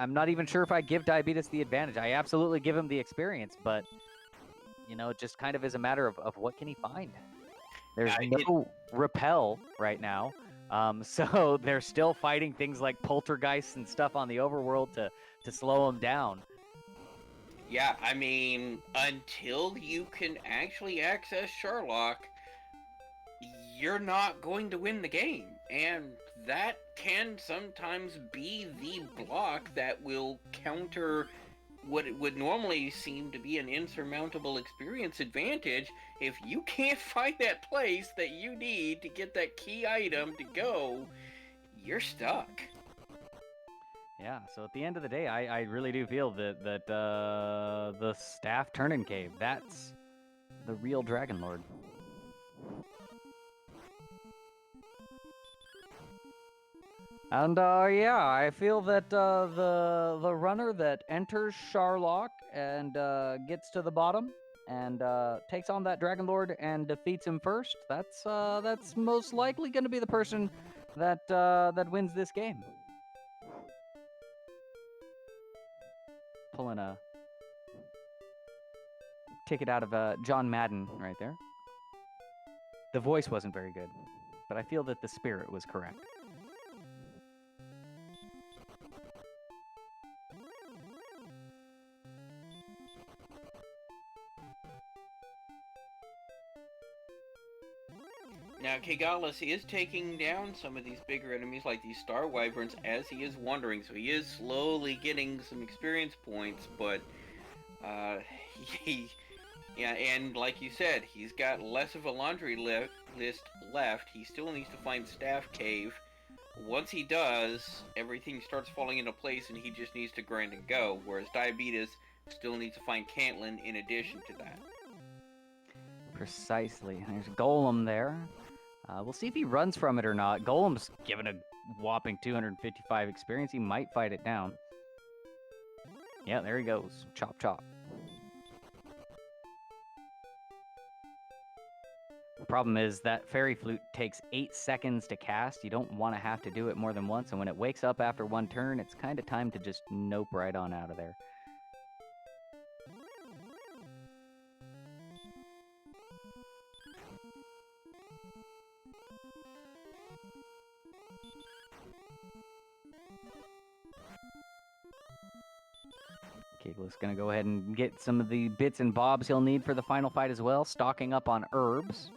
not even sure if I give Diabeetus the advantage. I absolutely give him the experience, but you know, it just kind of is a matter of what can he find. There's no repel right now. So they're still fighting things like poltergeists and stuff on the overworld to slow him down. Yeah, I mean, until you can actually access Sherlock, you're not going to win the game. And that can sometimes be the block that will counter what would normally seem to be an insurmountable experience advantage. If you can't find that place that you need to get that key item to go, you're stuck. Yeah, so at the end of the day, I really do feel that the Staff turn-in cave, that's the real Dragon Lord. And yeah, I feel that the runner that enters Sherlock and gets to the bottom and takes on that Dragon Lord and defeats him first, that's most likely going to be the person that wins this game. Pulling a ticket out of John Madden right there. The voice wasn't very good, but I feel that the spirit was correct. Now, Kigalas is taking down some of these bigger enemies, like these Star Wyverns, as he is wandering, so he is slowly getting some experience points, but, yeah, and like you said, he's got less of a laundry list left. He still needs to find Staff Cave. Once he does, everything starts falling into place, and he just needs to grind and go, whereas Diabeetus still needs to find Cantlin in addition to that. Precisely. There's Golem there. We'll see if he runs from it or not. Golem's given a whopping 255 experience. He might fight it down. Yeah, there he goes. Chop, chop. The problem is that Fairy Flute takes 8 seconds to cast. You don't want to have to do it more than once, and when it wakes up after one turn, it's kind of time to just nope right on out of there. Kigalas gonna go ahead and get some of the bits and bobs he'll need for the final fight as well, stocking up on herbs.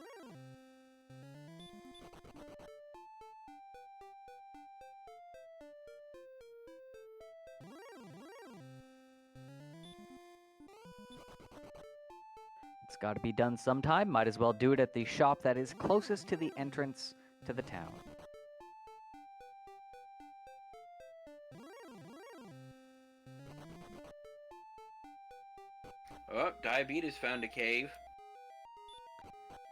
It's got to be done sometime. Might as well do it at the shop that is closest to the entrance to the town. Oh, Diabeetus found a cave.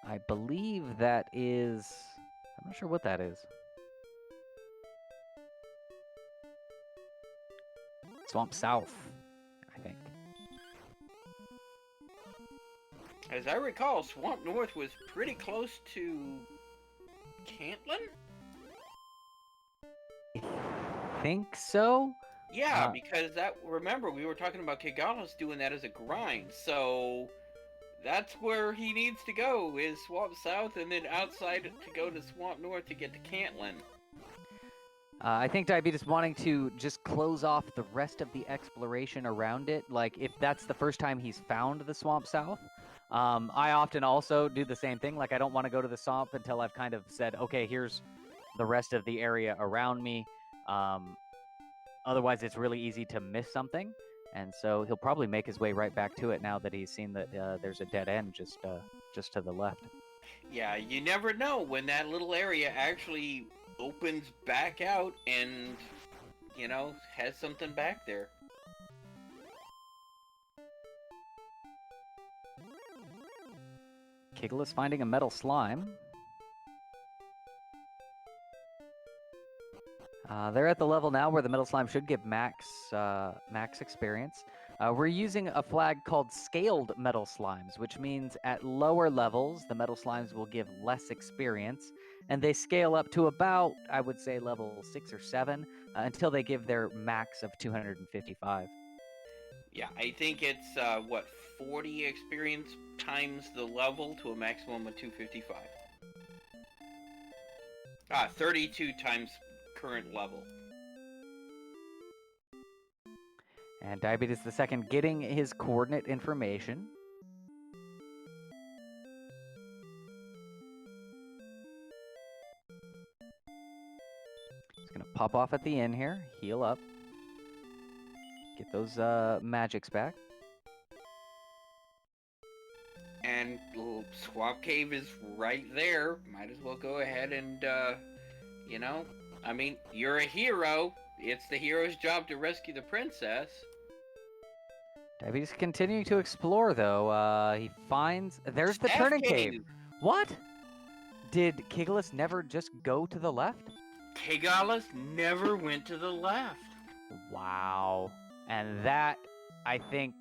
I believe that is... I'm not sure what that is. Swamp South, I think. As I recall, Swamp North was pretty close to Cantlin? I think so. Yeah, because remember, we were talking about Kigalas doing that as a grind, so that's where he needs to go, is Swamp South, and then outside to go to Swamp North to get to Cantlin. I think Diabetes wanting to just close off the rest of the exploration around it, like if that's the first time he's found the Swamp South. I often also do the same thing, like I don't want to go to the swamp until I've kind of said, okay, here's the rest of the area around me. Otherwise, it's really easy to miss something. And so he'll probably make his way right back to it now that he's seen that there's a dead end just to the left. Yeah, you never know when that little area actually opens back out and, has something back there. Kigalas finding a metal slime. They're at the level now where the metal slime should give max experience. We're using a flag called scaled metal slimes, which means at lower levels, the metal slimes will give less experience, and they scale up to about, I would say, level 6 or 7, until they give their max of 255. Yeah, I think it's, 40 experience times the level to a maximum of 255. 32 times current level. And DiabeetusThe2nd getting his coordinate information. He's going to pop off at the inn here, heal up, get those magics back. And Swamp Cave is right there. Might as well go ahead and, you're a hero. It's the hero's job to rescue the princess. Diabetes continuing to explore, though. He finds... There's the turning cave. What? Did Kigalas never just go to the left? Kigalas never went to the left. Wow. And that, I think,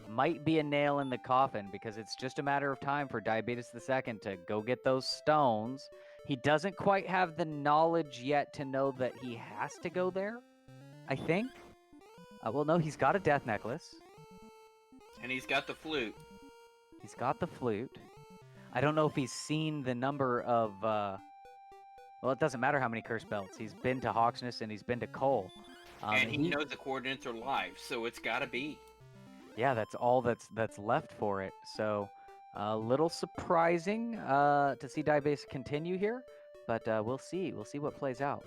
might be a nail in the coffin, because it's just a matter of time for DiabeetusThe2nd to go get those stones. He doesn't quite have the knowledge yet to know that he has to go there, I think. Well, no, he's got a death necklace. And he's got the flute. He's got the flute. I don't know if he's seen the number of... Well, it doesn't matter how many curse belts. He's been to Hawksness and he's been to Cole. And he knows the coordinates are live, so it's gotta be. Yeah, that's all that's left for it. So, a little surprising to see Diabetes continue here, but we'll see. We'll see what plays out.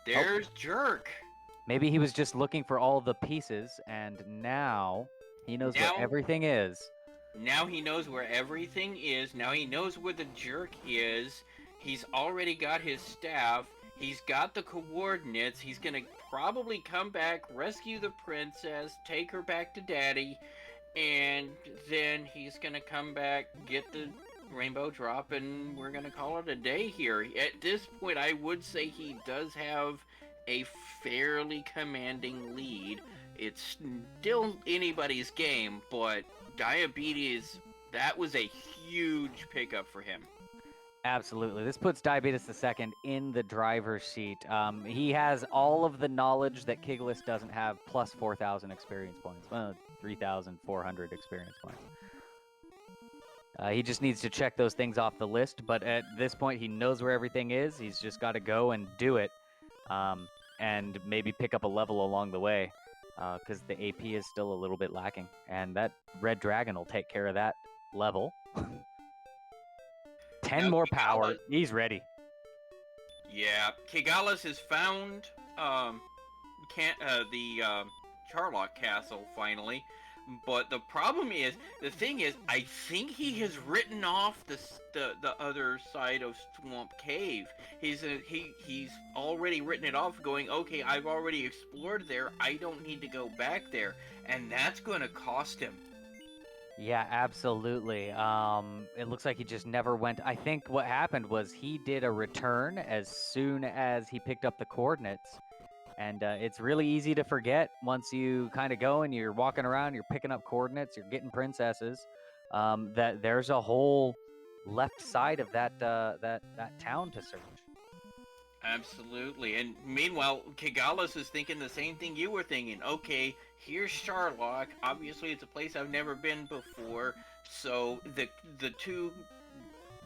There's Jerk. Maybe he was just looking for all the pieces, and now he knows where everything is. Now he knows where everything is. Now he knows where the Jerk is. He's already got his staff. He's got the coordinates. He's gonna probably come back, rescue the princess, take her back to Daddy, and then he's gonna come back, get the rainbow drop, and we're gonna call it a day here. At this point, I would say he does have a fairly commanding lead. It's still anybody's game, but Diabetes, that was a huge pickup for him. Absolutely. This puts DiabeetusThe2nd in the driver's seat. He has all of the knowledge that Kigalas doesn't have, plus 4,000 experience points. Well, 3,400 experience points. He just needs to check those things off the list, but at this point, he knows where everything is. He's just got to go and do it, and maybe pick up a level along the way, because the AP is still a little bit lacking, and that red dragon will take care of that level. 10 more power. He's ready. Yeah, Kigalas has found the Charlock Castle finally, but the problem is, I think he has written off the other side of Swamp Cave. He's already written it off, going, okay, I've already explored there. I don't need to go back there, and that's going to cost him. Yeah, absolutely. It looks like he just never went. I think what happened was he did a return as soon as he picked up the coordinates. And it's really easy to forget once you kind of go and you're walking around, you're picking up coordinates, you're getting princesses, that there's a whole left side of that town to search. Absolutely. And meanwhile, Kigalas is thinking the same thing you were thinking. Okay, here's Sharlock. Obviously, it's a place I've never been before. So the two,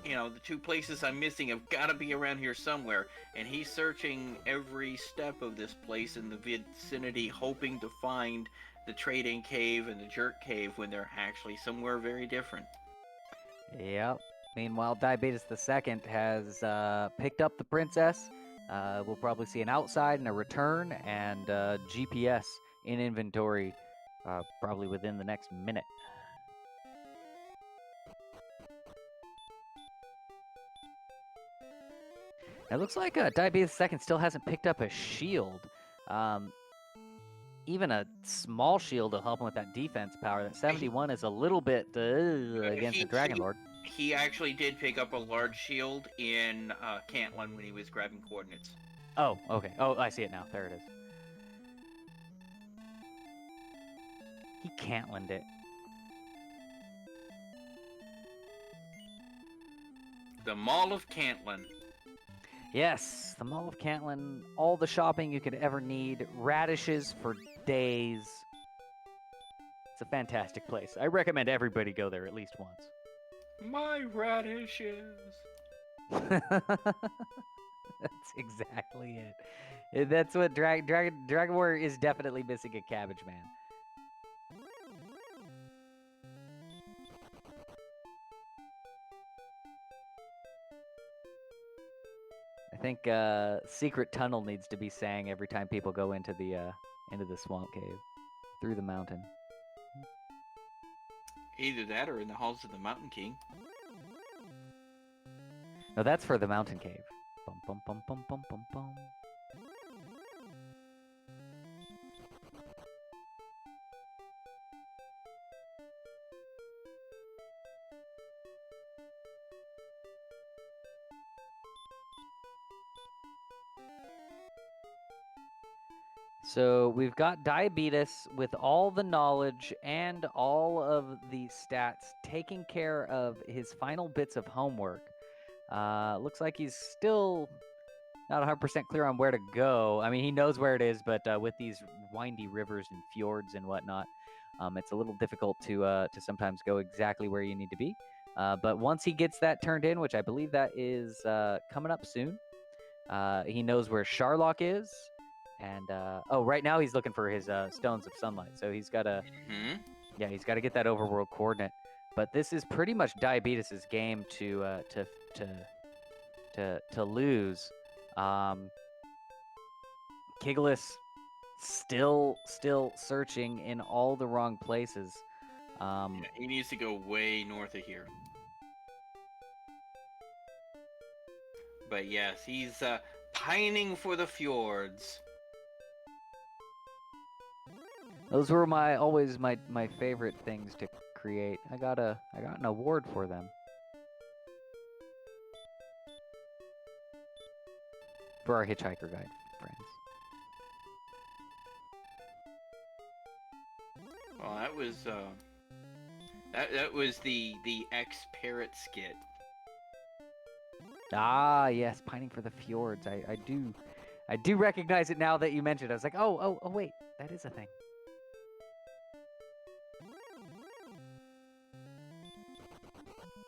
the two places I'm missing have got to be around here somewhere. And he's searching every step of this place in the vicinity, hoping to find the trading cave and the jerk cave when they're actually somewhere very different. Yep. Meanwhile, DiabeetusThe2nd has picked up the princess. We'll probably see an outside and a return and GPS in inventory probably within the next minute. It looks like DiabeetusThe2nd still hasn't picked up a shield. Even a small shield will help him with that defense power. That 71 is a little bit against the Dragon Lord. He actually did pick up a large shield in Cantlin when he was grabbing coordinates. Oh, okay. Oh, I see it now. There it is. He Cantlined it. The Mall of Cantlin. Yes, the Mall of Cantlin. All the shopping you could ever need. Radishes for days. It's a fantastic place. I recommend everybody go there at least once. My radishes. That's exactly it. That's what Dragon Warrior is definitely missing a cabbage man. I think Secret Tunnel needs to be sang every time people go into the swamp cave through the mountain. Either that or in the halls of the Mountain King. No, that's for the mountain cave. Bum bum bum bum bum bum bum. So we've got Diabeetus with all the knowledge and all of the stats taking care of his final bits of homework. Looks like he's still not 100% clear on where to go. I mean, he knows where it is, but with these windy rivers and fjords and whatnot, it's a little difficult to sometimes go exactly where you need to be. But once he gets that turned in, which I believe that is coming up soon, he knows where Sharlock is. And right now he's looking for his stones of sunlight. So he's got to, he's got to get that overworld coordinate. But this is pretty much Diabeetus's game to lose. Kigalas still searching in all the wrong places. He needs to go way north of here. But yes, he's pining for the fjords. Those were always my favorite things to create. I got an award for them. For our Hitchhiker Guide friends. Well, that was that was the X-Parrot skit. Ah, yes, pining for the fjords. I do recognize it now that you mentioned it. I was like, oh wait, that is a thing.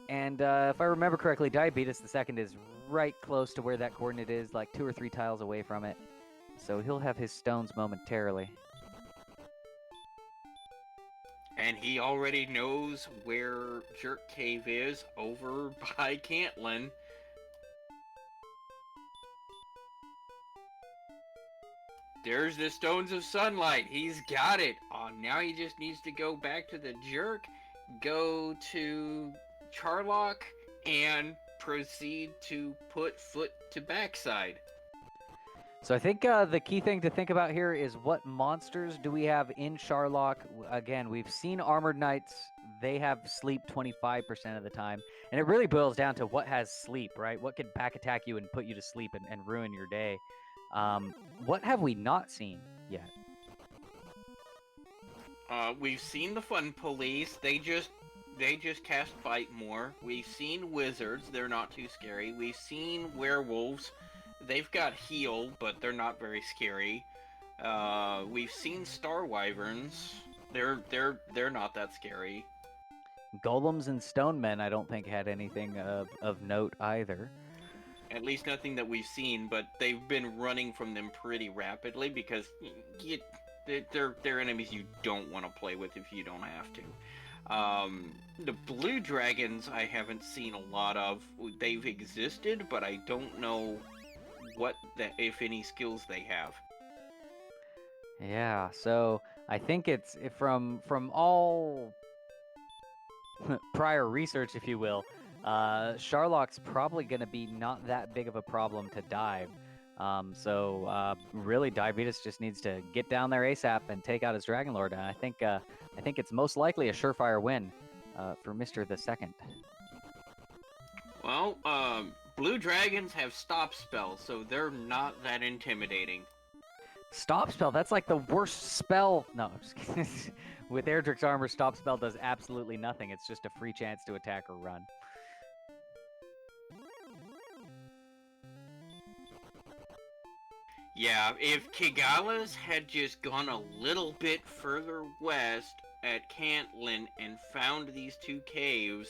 And if I remember correctly, DiabeetusThe2nd is right close to where that coordinate is, like 2 or 3 tiles away from it. So he'll have his stones momentarily. And he already knows where Jerk Cave is, over by Cantlin. There's the Stones of Sunlight. He's got it. Oh, now he just needs to go back to the Jerk, go to Charlock, and proceed to put foot to backside. So I think the key thing to think about here is what monsters do we have in Sharlock. Again, we've seen Armored Knights. They have sleep 25% of the time. And it really boils down to what has sleep, right? What could back attack you and put you to sleep and ruin your day. What have we not seen yet? We've seen the fun police. They just cast fight more. We've seen wizards. They're not too scary. We've seen werewolves. They've got heal, but they're not very scary. We've seen star wyverns. They're not that scary. Golems and stone men, I don't think had anything of note either. At least nothing that we've seen, but they've been running from them pretty rapidly because they're enemies you don't want to play with if you don't have to. The blue dragons I haven't seen a lot of. They've existed, but I don't know if any skills they have. Yeah, so I think it's from all prior research, if you will. Charlock's probably going to be not that big of a problem to dive. Really, Diabetes just needs to get down there ASAP and take out his Dragon Lord. And I think it's most likely a surefire win for Mr. the Second. Well, blue dragons have stop spells, so they're not that intimidating. Stop spell, that's like the worst spell. No, I'm just kidding. With Erdrick's armor, stop spell does absolutely nothing. It's just a free chance to attack or run. Yeah, if Kigalas had just gone a little bit further west at Cantlin and found these two caves,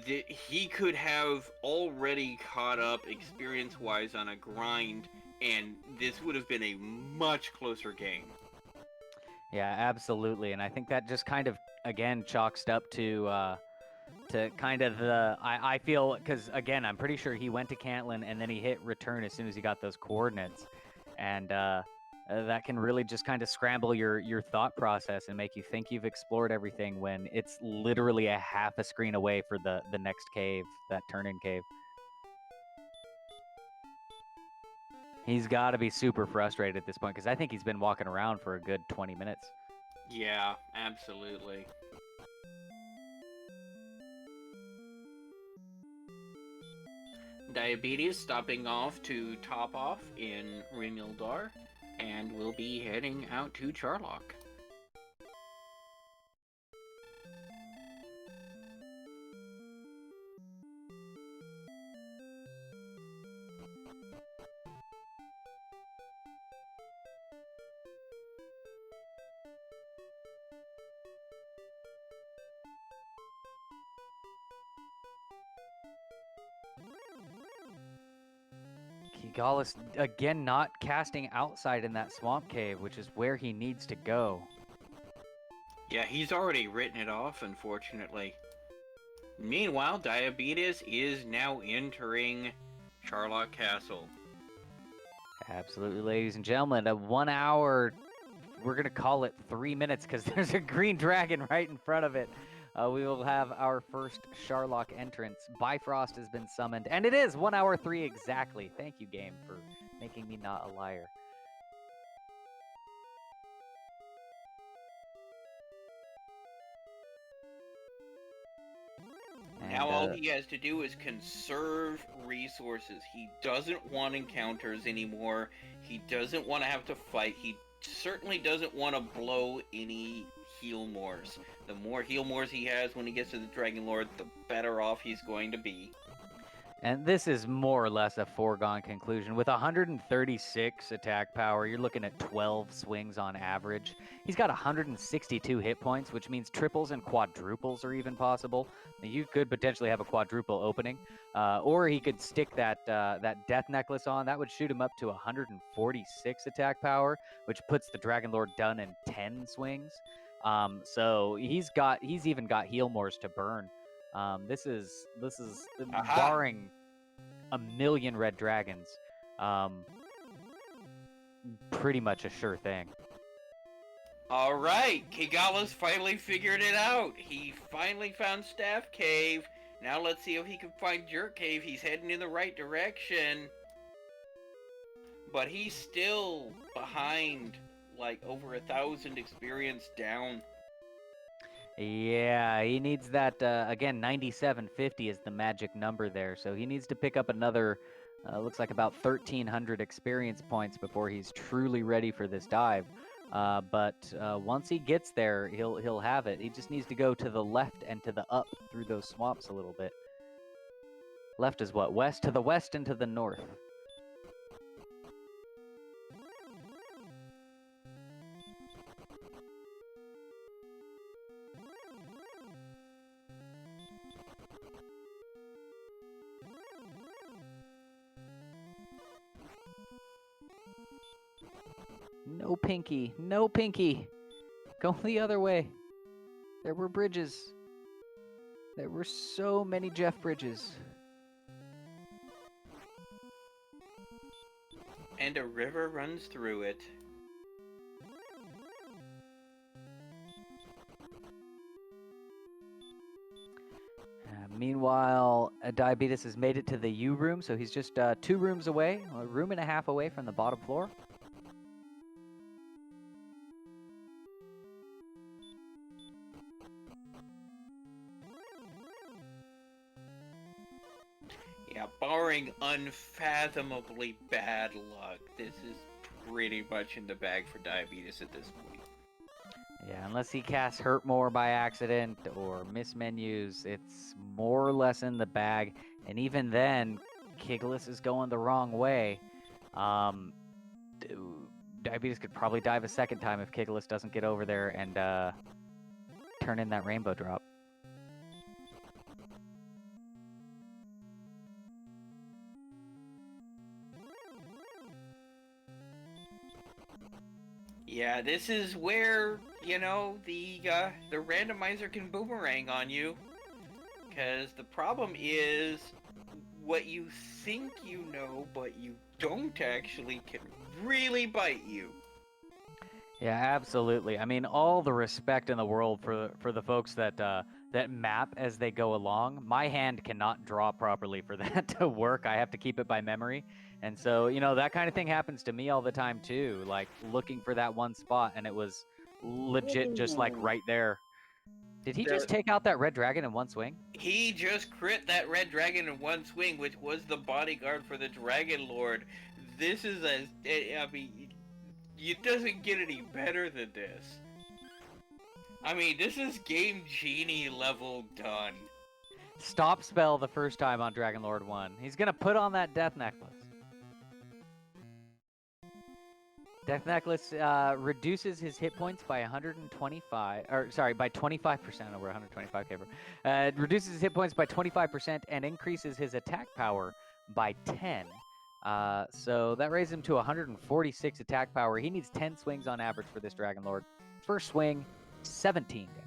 he could have already caught up experience-wise on a grind, and this would have been a much closer game. Yeah, absolutely, and I think that just kind of again chalks up to kind of the I feel, because again I'm pretty sure he went to Cantlin and then he hit return as soon as he got those coordinates, and that can really just kind of scramble your thought process and make you think you've explored everything when it's literally a half a screen away for the next cave, that turn-in cave. He's got to be super frustrated at this point because I think he's been walking around for a good 20 minutes. Yeah, absolutely. Diabetes stopping off to top off in Rimildar, and we'll be heading out to Charlock. Kigalas, again, not casting outside in that swamp cave, which is where he needs to go. Yeah, he's already written it off, unfortunately. Meanwhile, Diabetes is now entering Charlock Castle. Absolutely, ladies and gentlemen, a 1 hour, we're going to call it 3 minutes because there's a green dragon right in front of it. We will have our first Charlock entrance. Bifrost has been summoned, and it is 1 hour 3 exactly. Thank you, game, for making me not a liar. Now all he has to do is conserve resources. He doesn't want encounters anymore. He doesn't want to have to fight. He certainly doesn't want to blow any heal mores. The more heal mores he has when he gets to the Dragon Lord, the better off he's going to be. And this is more or less a foregone conclusion. With 136 attack power, you're looking at 12 swings on average. He's got 162 hit points, which means triples and quadruples are even possible. You could potentially have a quadruple opening, or he could stick that death necklace on. That would shoot him up to 146 attack power, which puts the Dragon Lord done in 10 swings. So he's even got heal mores to burn. This is barring a million red dragons, pretty much a sure thing. All right, Kigalas finally figured it out. He finally found Staff Cave. Now let's see if he can find Jerk Cave. He's heading in the right direction. But he's still behind, like over 1,000 experience down. Yeah, he needs that, again, 9750 is the magic number there. So he needs to pick up another Looks like about 1,300 experience points before he's truly ready for this dive. But once he gets there, he'll have it. He just needs to go to the left and to the up through those swamps a little bit. Left is what? West? To the west and to the north. No Pinky. No Pinky. Go the other way. There were bridges. There were so many Jeff bridges. And a river runs through it. Meanwhile, Diabetes has made it to the U room, so he's just 2 rooms away, a room and a half away from the bottom floor. Yeah, barring unfathomably bad luck, this is pretty much in the bag for Diabetes at this point. Yeah, unless he casts Hurt More by accident or miss menus, it's more or less in the bag. And even then, Kigalas is going the wrong way. Diabetes could probably dive a second time if Kigalas doesn't get over there and turn in that rainbow drop. Yeah, this is where, you know, the randomizer can boomerang on you. Because the problem is, what you think you know, but you don't actually, can really bite you. Yeah, absolutely. I mean, all the respect in the world for the folks that that map as they go along. My hand cannot draw properly for that to work. I have to keep it by memory. And so, you know, that kind of thing happens to me all the time too, like looking for that one spot and it was legit just like right there. Did he just take out that red dragon in one swing? He just crit that red dragon in one swing, which was the bodyguard for the Dragon Lord. This is I mean, it doesn't get any better than this. I mean, this is Game Genie level done. Stop spell the first time on Dragon Lord 1. He's going to put on that Death Necklace. Death Necklace reduces his hit points by 125, or sorry, by 25% over 125 paper. It reduces his hit points by 25% and increases his attack power by 10. So that raises him to 146 attack power. He needs 10 swings on average for this Dragon Lord. First swing, 17 damage.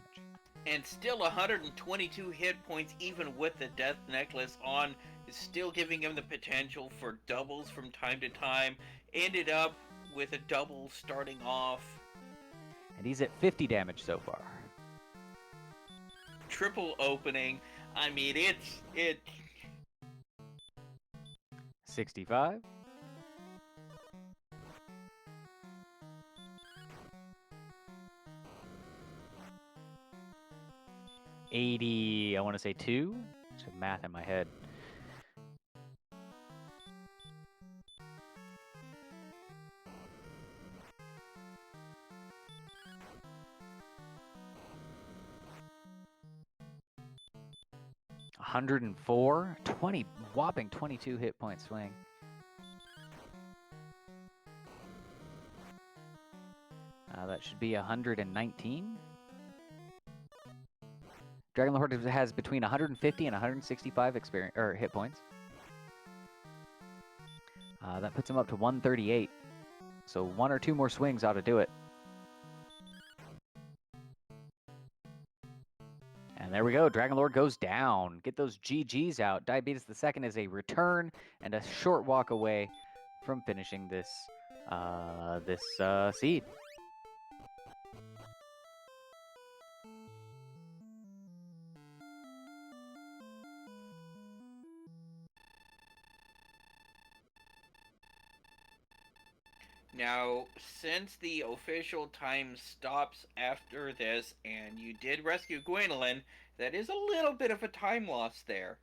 And still 122 hit points even with the Death Necklace on, is still giving him the potential for doubles from time to time. Ended up with a double starting off. And he's at 50 damage so far. Triple opening. I mean, it 65. I want to say 2. Just math in my head. $104, 20, whopping 22 hit point swing. That should be 119. Dragon Lord has between 150 and 165 experience or hit points. That puts him up to 138. So 1 or 2 more swings ought to do it. And there we go. Dragon Lord goes down. Get those GGs out. DiabeetusThe2nd is a return and a short walk away from finishing this seed. Now, since the official time stops after this, and you did rescue Gwendolyn, that is a little bit of a time loss there.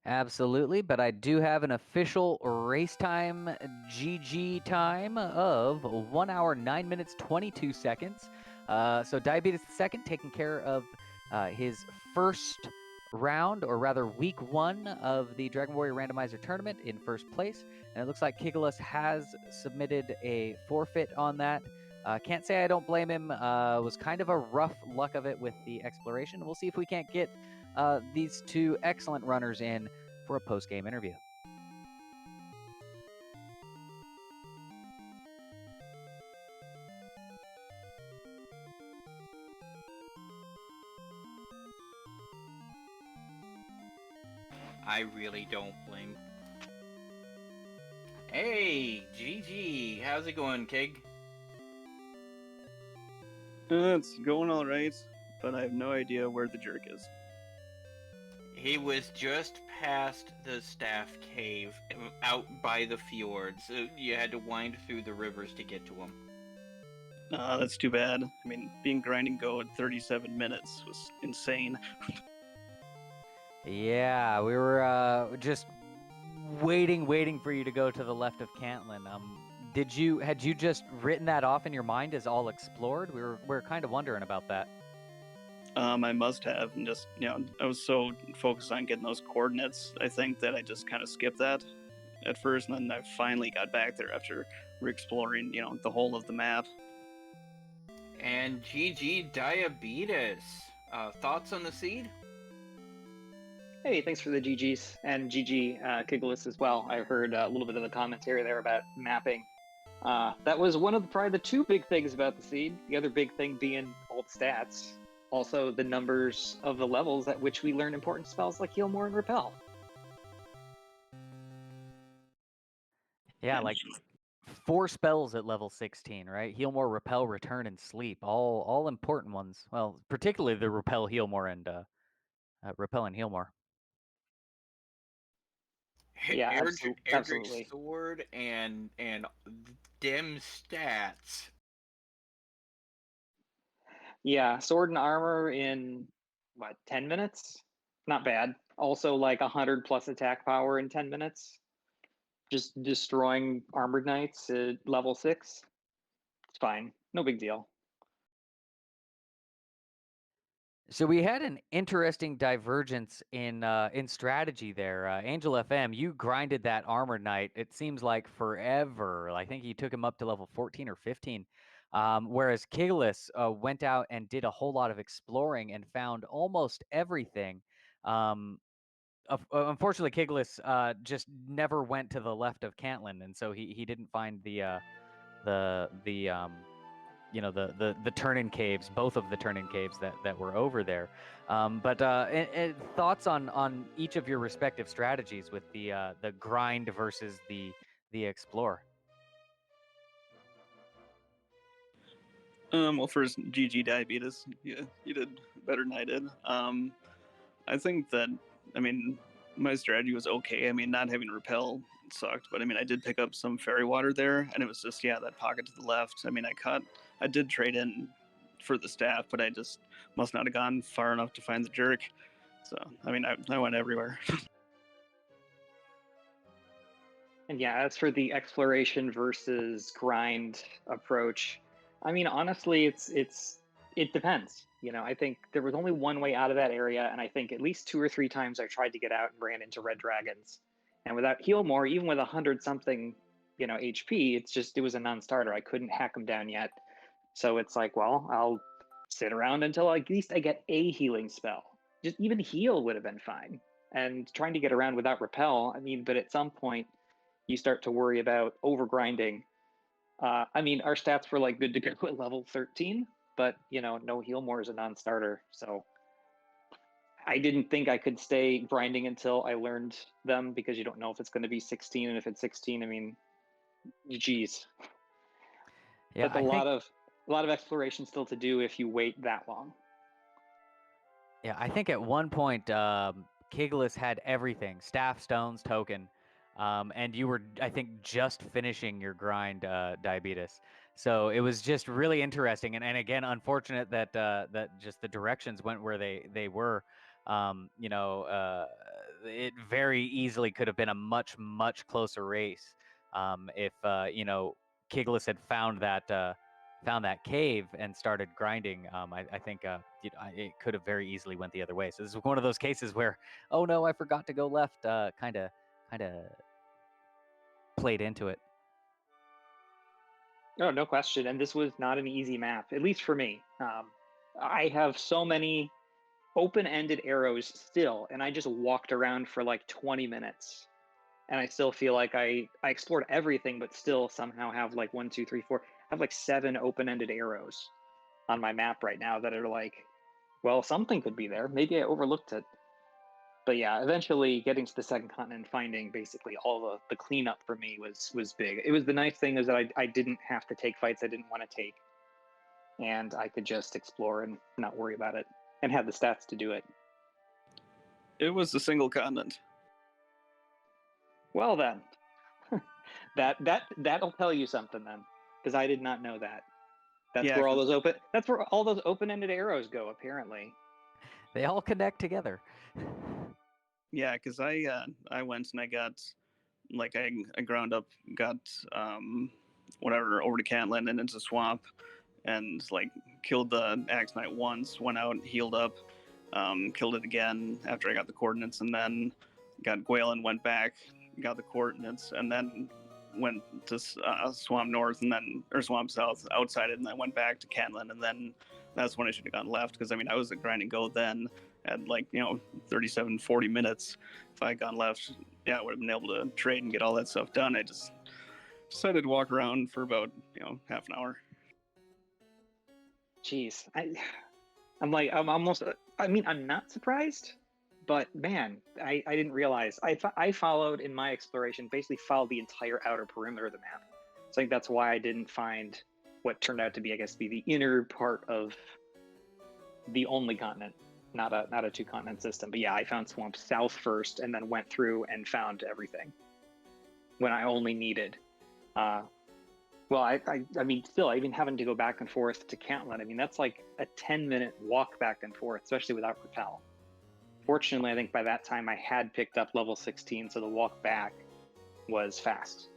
Absolutely, but I do have an official race time GG time of 1 hour, 9 minutes, 22 seconds. So DiabeetusThe2nd taking care of his first round, or rather week 1 of the Dragon Warrior Randomizer tournament in first place. And it looks like Kigalas has submitted a forfeit on that. Can't say I don't blame him. Was kind of a rough luck of it with the exploration. We'll see if we can't get these two excellent runners in for a post-game interview. I really don't blame. Hey, GG, how's it going, Kig? It's going all right, but I have no idea where the jerk is. He was just past the staff cave, out by the fjords. You had to wind through the rivers to get to him. That's too bad. I mean, being grinding go at 37 minutes was insane. Yeah, we were just waiting for you to go to the left of Cantlin. Had you just written that off in your mind as all explored? We're kind of wondering about that. I must have, and just, I was so focused on getting those coordinates, I think, that I just kind of skipped that at first, and then I finally got back there after re-exploring, the whole of the map. And GG Diabetes. Thoughts on the seed? Hey, thanks for the GGs, and GG Kigalas as well. I heard a little bit of the commentary there about mapping. That was one of probably the two big things about the seed. The other big thing being all the stats. Also, the numbers of the levels at which we learn important spells like Heal More and Repel. Yeah, like 4 spells at level 16, right? Heal More, Repel, Return, and Sleep. All important ones. Well, particularly the Repel, Heal More, and Repel and Heal More. Yeah, Eldritch absolutely. Sword and dim stats. Yeah, sword and armor in, 10 minutes? Not bad. Also, like 100 plus attack power in 10 minutes. Just destroying armored knights at level 6. It's fine. No big deal. So we had an interesting divergence in strategy there. Angel FM, you grinded that armor knight. It seems like forever. I think you took him up to level 14 or 15. Whereas Kigalas went out and did a whole lot of exploring and found almost everything. Unfortunately, Kigalas just never went to the left of Cantlin, and so he didn't find the turn-in caves, both of the turn-in caves that were over there. But thoughts on each of your respective strategies with the grind versus the explore. Well, first, GG Diabetes. Yeah, you did better than I did. I think that, my strategy was okay. Not having Repel sucked, but I did pick up some fairy water there, and it was just, that pocket to the left. I did trade in for the staff, but I just must not have gone far enough to find the jerk. So, I went everywhere. And yeah, as for the exploration versus grind approach, honestly, it depends. I think there was only one way out of that area, and I think at least 2 or 3 times I tried to get out and ran into red dragons. And without heal more, even with 100 something, HP, it was a non-starter. I couldn't hack them down yet. So it's like, well, I'll sit around until at least I get a healing spell. Just even heal would have been fine. And trying to get around without repel, but at some point you start to worry about over grinding. Our stats were like good to go at level 13, but no heal more is a non-starter. So I didn't think I could stay grinding until I learned them, because you don't know if it's going to be 16, and if it's 16, geez. Yeah, That's a lot of exploration still to do if you wait that long. Yeah, I think at one point Kigalas had everything: staff, stones, token, and you were, I think, just finishing your grind, Diabetes. So it was just really interesting, and again, unfortunate that that just the directions went where they were. it very easily could have been a much, much closer race if Kigalas had found that cave and started grinding. I think it could have very easily went the other way. So this is one of those cases where, oh no, I forgot to go left. Kind of played into it. Oh, no question. And this was not an easy map, at least for me. I have so many open-ended arrows still, and I just walked around for like 20 minutes. And I still feel like I explored everything, but still somehow have like 1, 2, 3, 4. I have like 7 open-ended arrows on my map right now that are like, well, something could be there. Maybe I overlooked it. But yeah, eventually getting to the second continent and finding basically all the cleanup for me was big. It was the nice thing is that I didn't have to take fights I didn't want to take, and I could just explore and not worry about it, and have the stats to do it. It was a single continent. Well then, that'll tell you something then, because I did not know that. That's Yeah, where all those open-ended arrows go, apparently. They all connect together. Yeah, because I went and I got like I ground up, got whatever over to Catland and into Swamp, and like killed the Axe Knight once, went out, healed up, killed it again after I got the coordinates, and then got Gwalen, went back, got the coordinates, and then went to Swamp North and then or Swamp South outside it, and then went back to Catland, and then that's when I should have gone left because I mean I was at grind and go then at like 37 40 minutes. If I had gone left, yeah, I would have been able to trade and get all that stuff done. I just decided to walk around for about half an hour. Jeez, I'm almost. I mean, I'm not surprised, but man, I didn't realize. I followed in my exploration, basically followed the entire outer perimeter of the map. So I think that's why I didn't find what turned out to be, I guess, be the inner part of the only continent, not a 2-continent system. But yeah, I found Swamp South first, and then went through and found everything when I only needed. Well, I mean, still, even having to go back and forth to Cantland, I mean, that's like a 10-minute walk back and forth, especially without Repel. Fortunately, I think by that time I had picked up level 16, so the walk back was fast.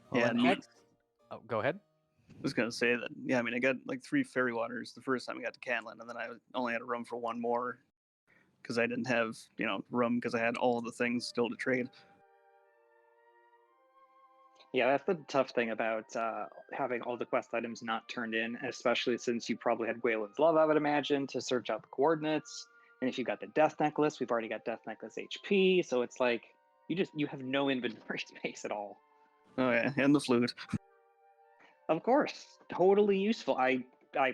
Well, Yeah, next. Oh, go ahead. I was gonna say that. Yeah, I mean, I got like 3 fairy waters the first time I got to Catland, and then I only had room for 1 more because I didn't have room because I had all of the things still to trade. Yeah, that's the tough thing about having all the quest items not turned in, especially since you probably had Gwaelin's Love, I would imagine, to search out the coordinates. And if you got the Death Necklace, we've already got Death Necklace HP, so it's like you have no inventory space at all. Oh yeah, and the flute. Of course, totally useful. I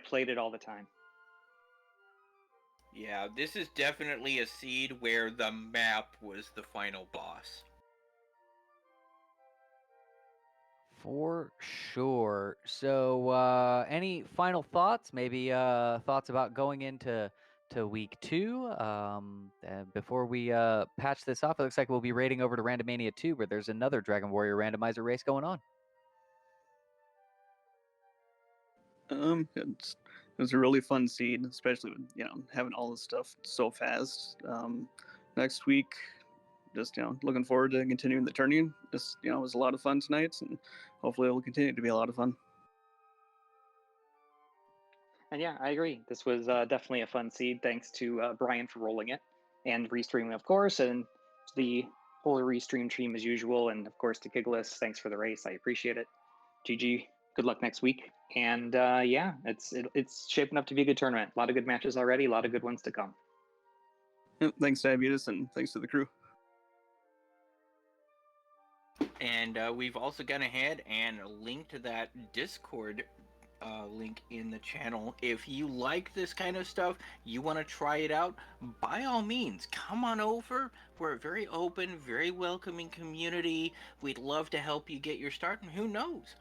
played it all the time. Yeah, this is definitely a seed where the map was the final boss. For sure. So, any final thoughts? Maybe thoughts about going into week 2. Before we patch this off, it looks like we'll be raiding over to Randomania 2, where there's another Dragon Warrior randomizer race going on. It was a really fun seed, especially with having all this stuff so fast. Next week, just looking forward to continuing the tourney. Just it was a lot of fun tonight, and hopefully it will continue to be a lot of fun. And yeah, I agree. This was definitely a fun seed. Thanks to Brian for rolling it, and restreaming, of course, and the whole restream team as usual, and of course to Kigalas. Thanks for the race. I appreciate it. GG. Good luck next week. And yeah, it's shaping up to be a good tournament. A lot of good matches already. A lot of good ones to come. Thanks, Diabetes, and thanks to the crew. And we've also gone ahead and linked that Discord link in the channel. If you like this kind of stuff, you want to try it out, by all means, come on over. We're a very open, very welcoming community. We'd love to help you get your start, and who knows,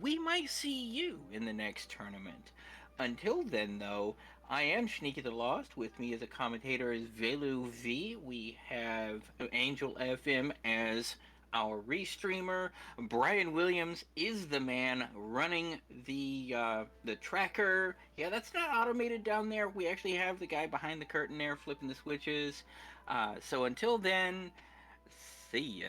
we might see you in the next tournament. Until then, though, I am Sneaky the Lost. With me as a commentator is Velu V. We have Angel FM as our restreamer. Brian Williams is the man running the tracker. Yeah, that's not automated down there. We actually have the guy behind the curtain there flipping the switches. So until then, see ya.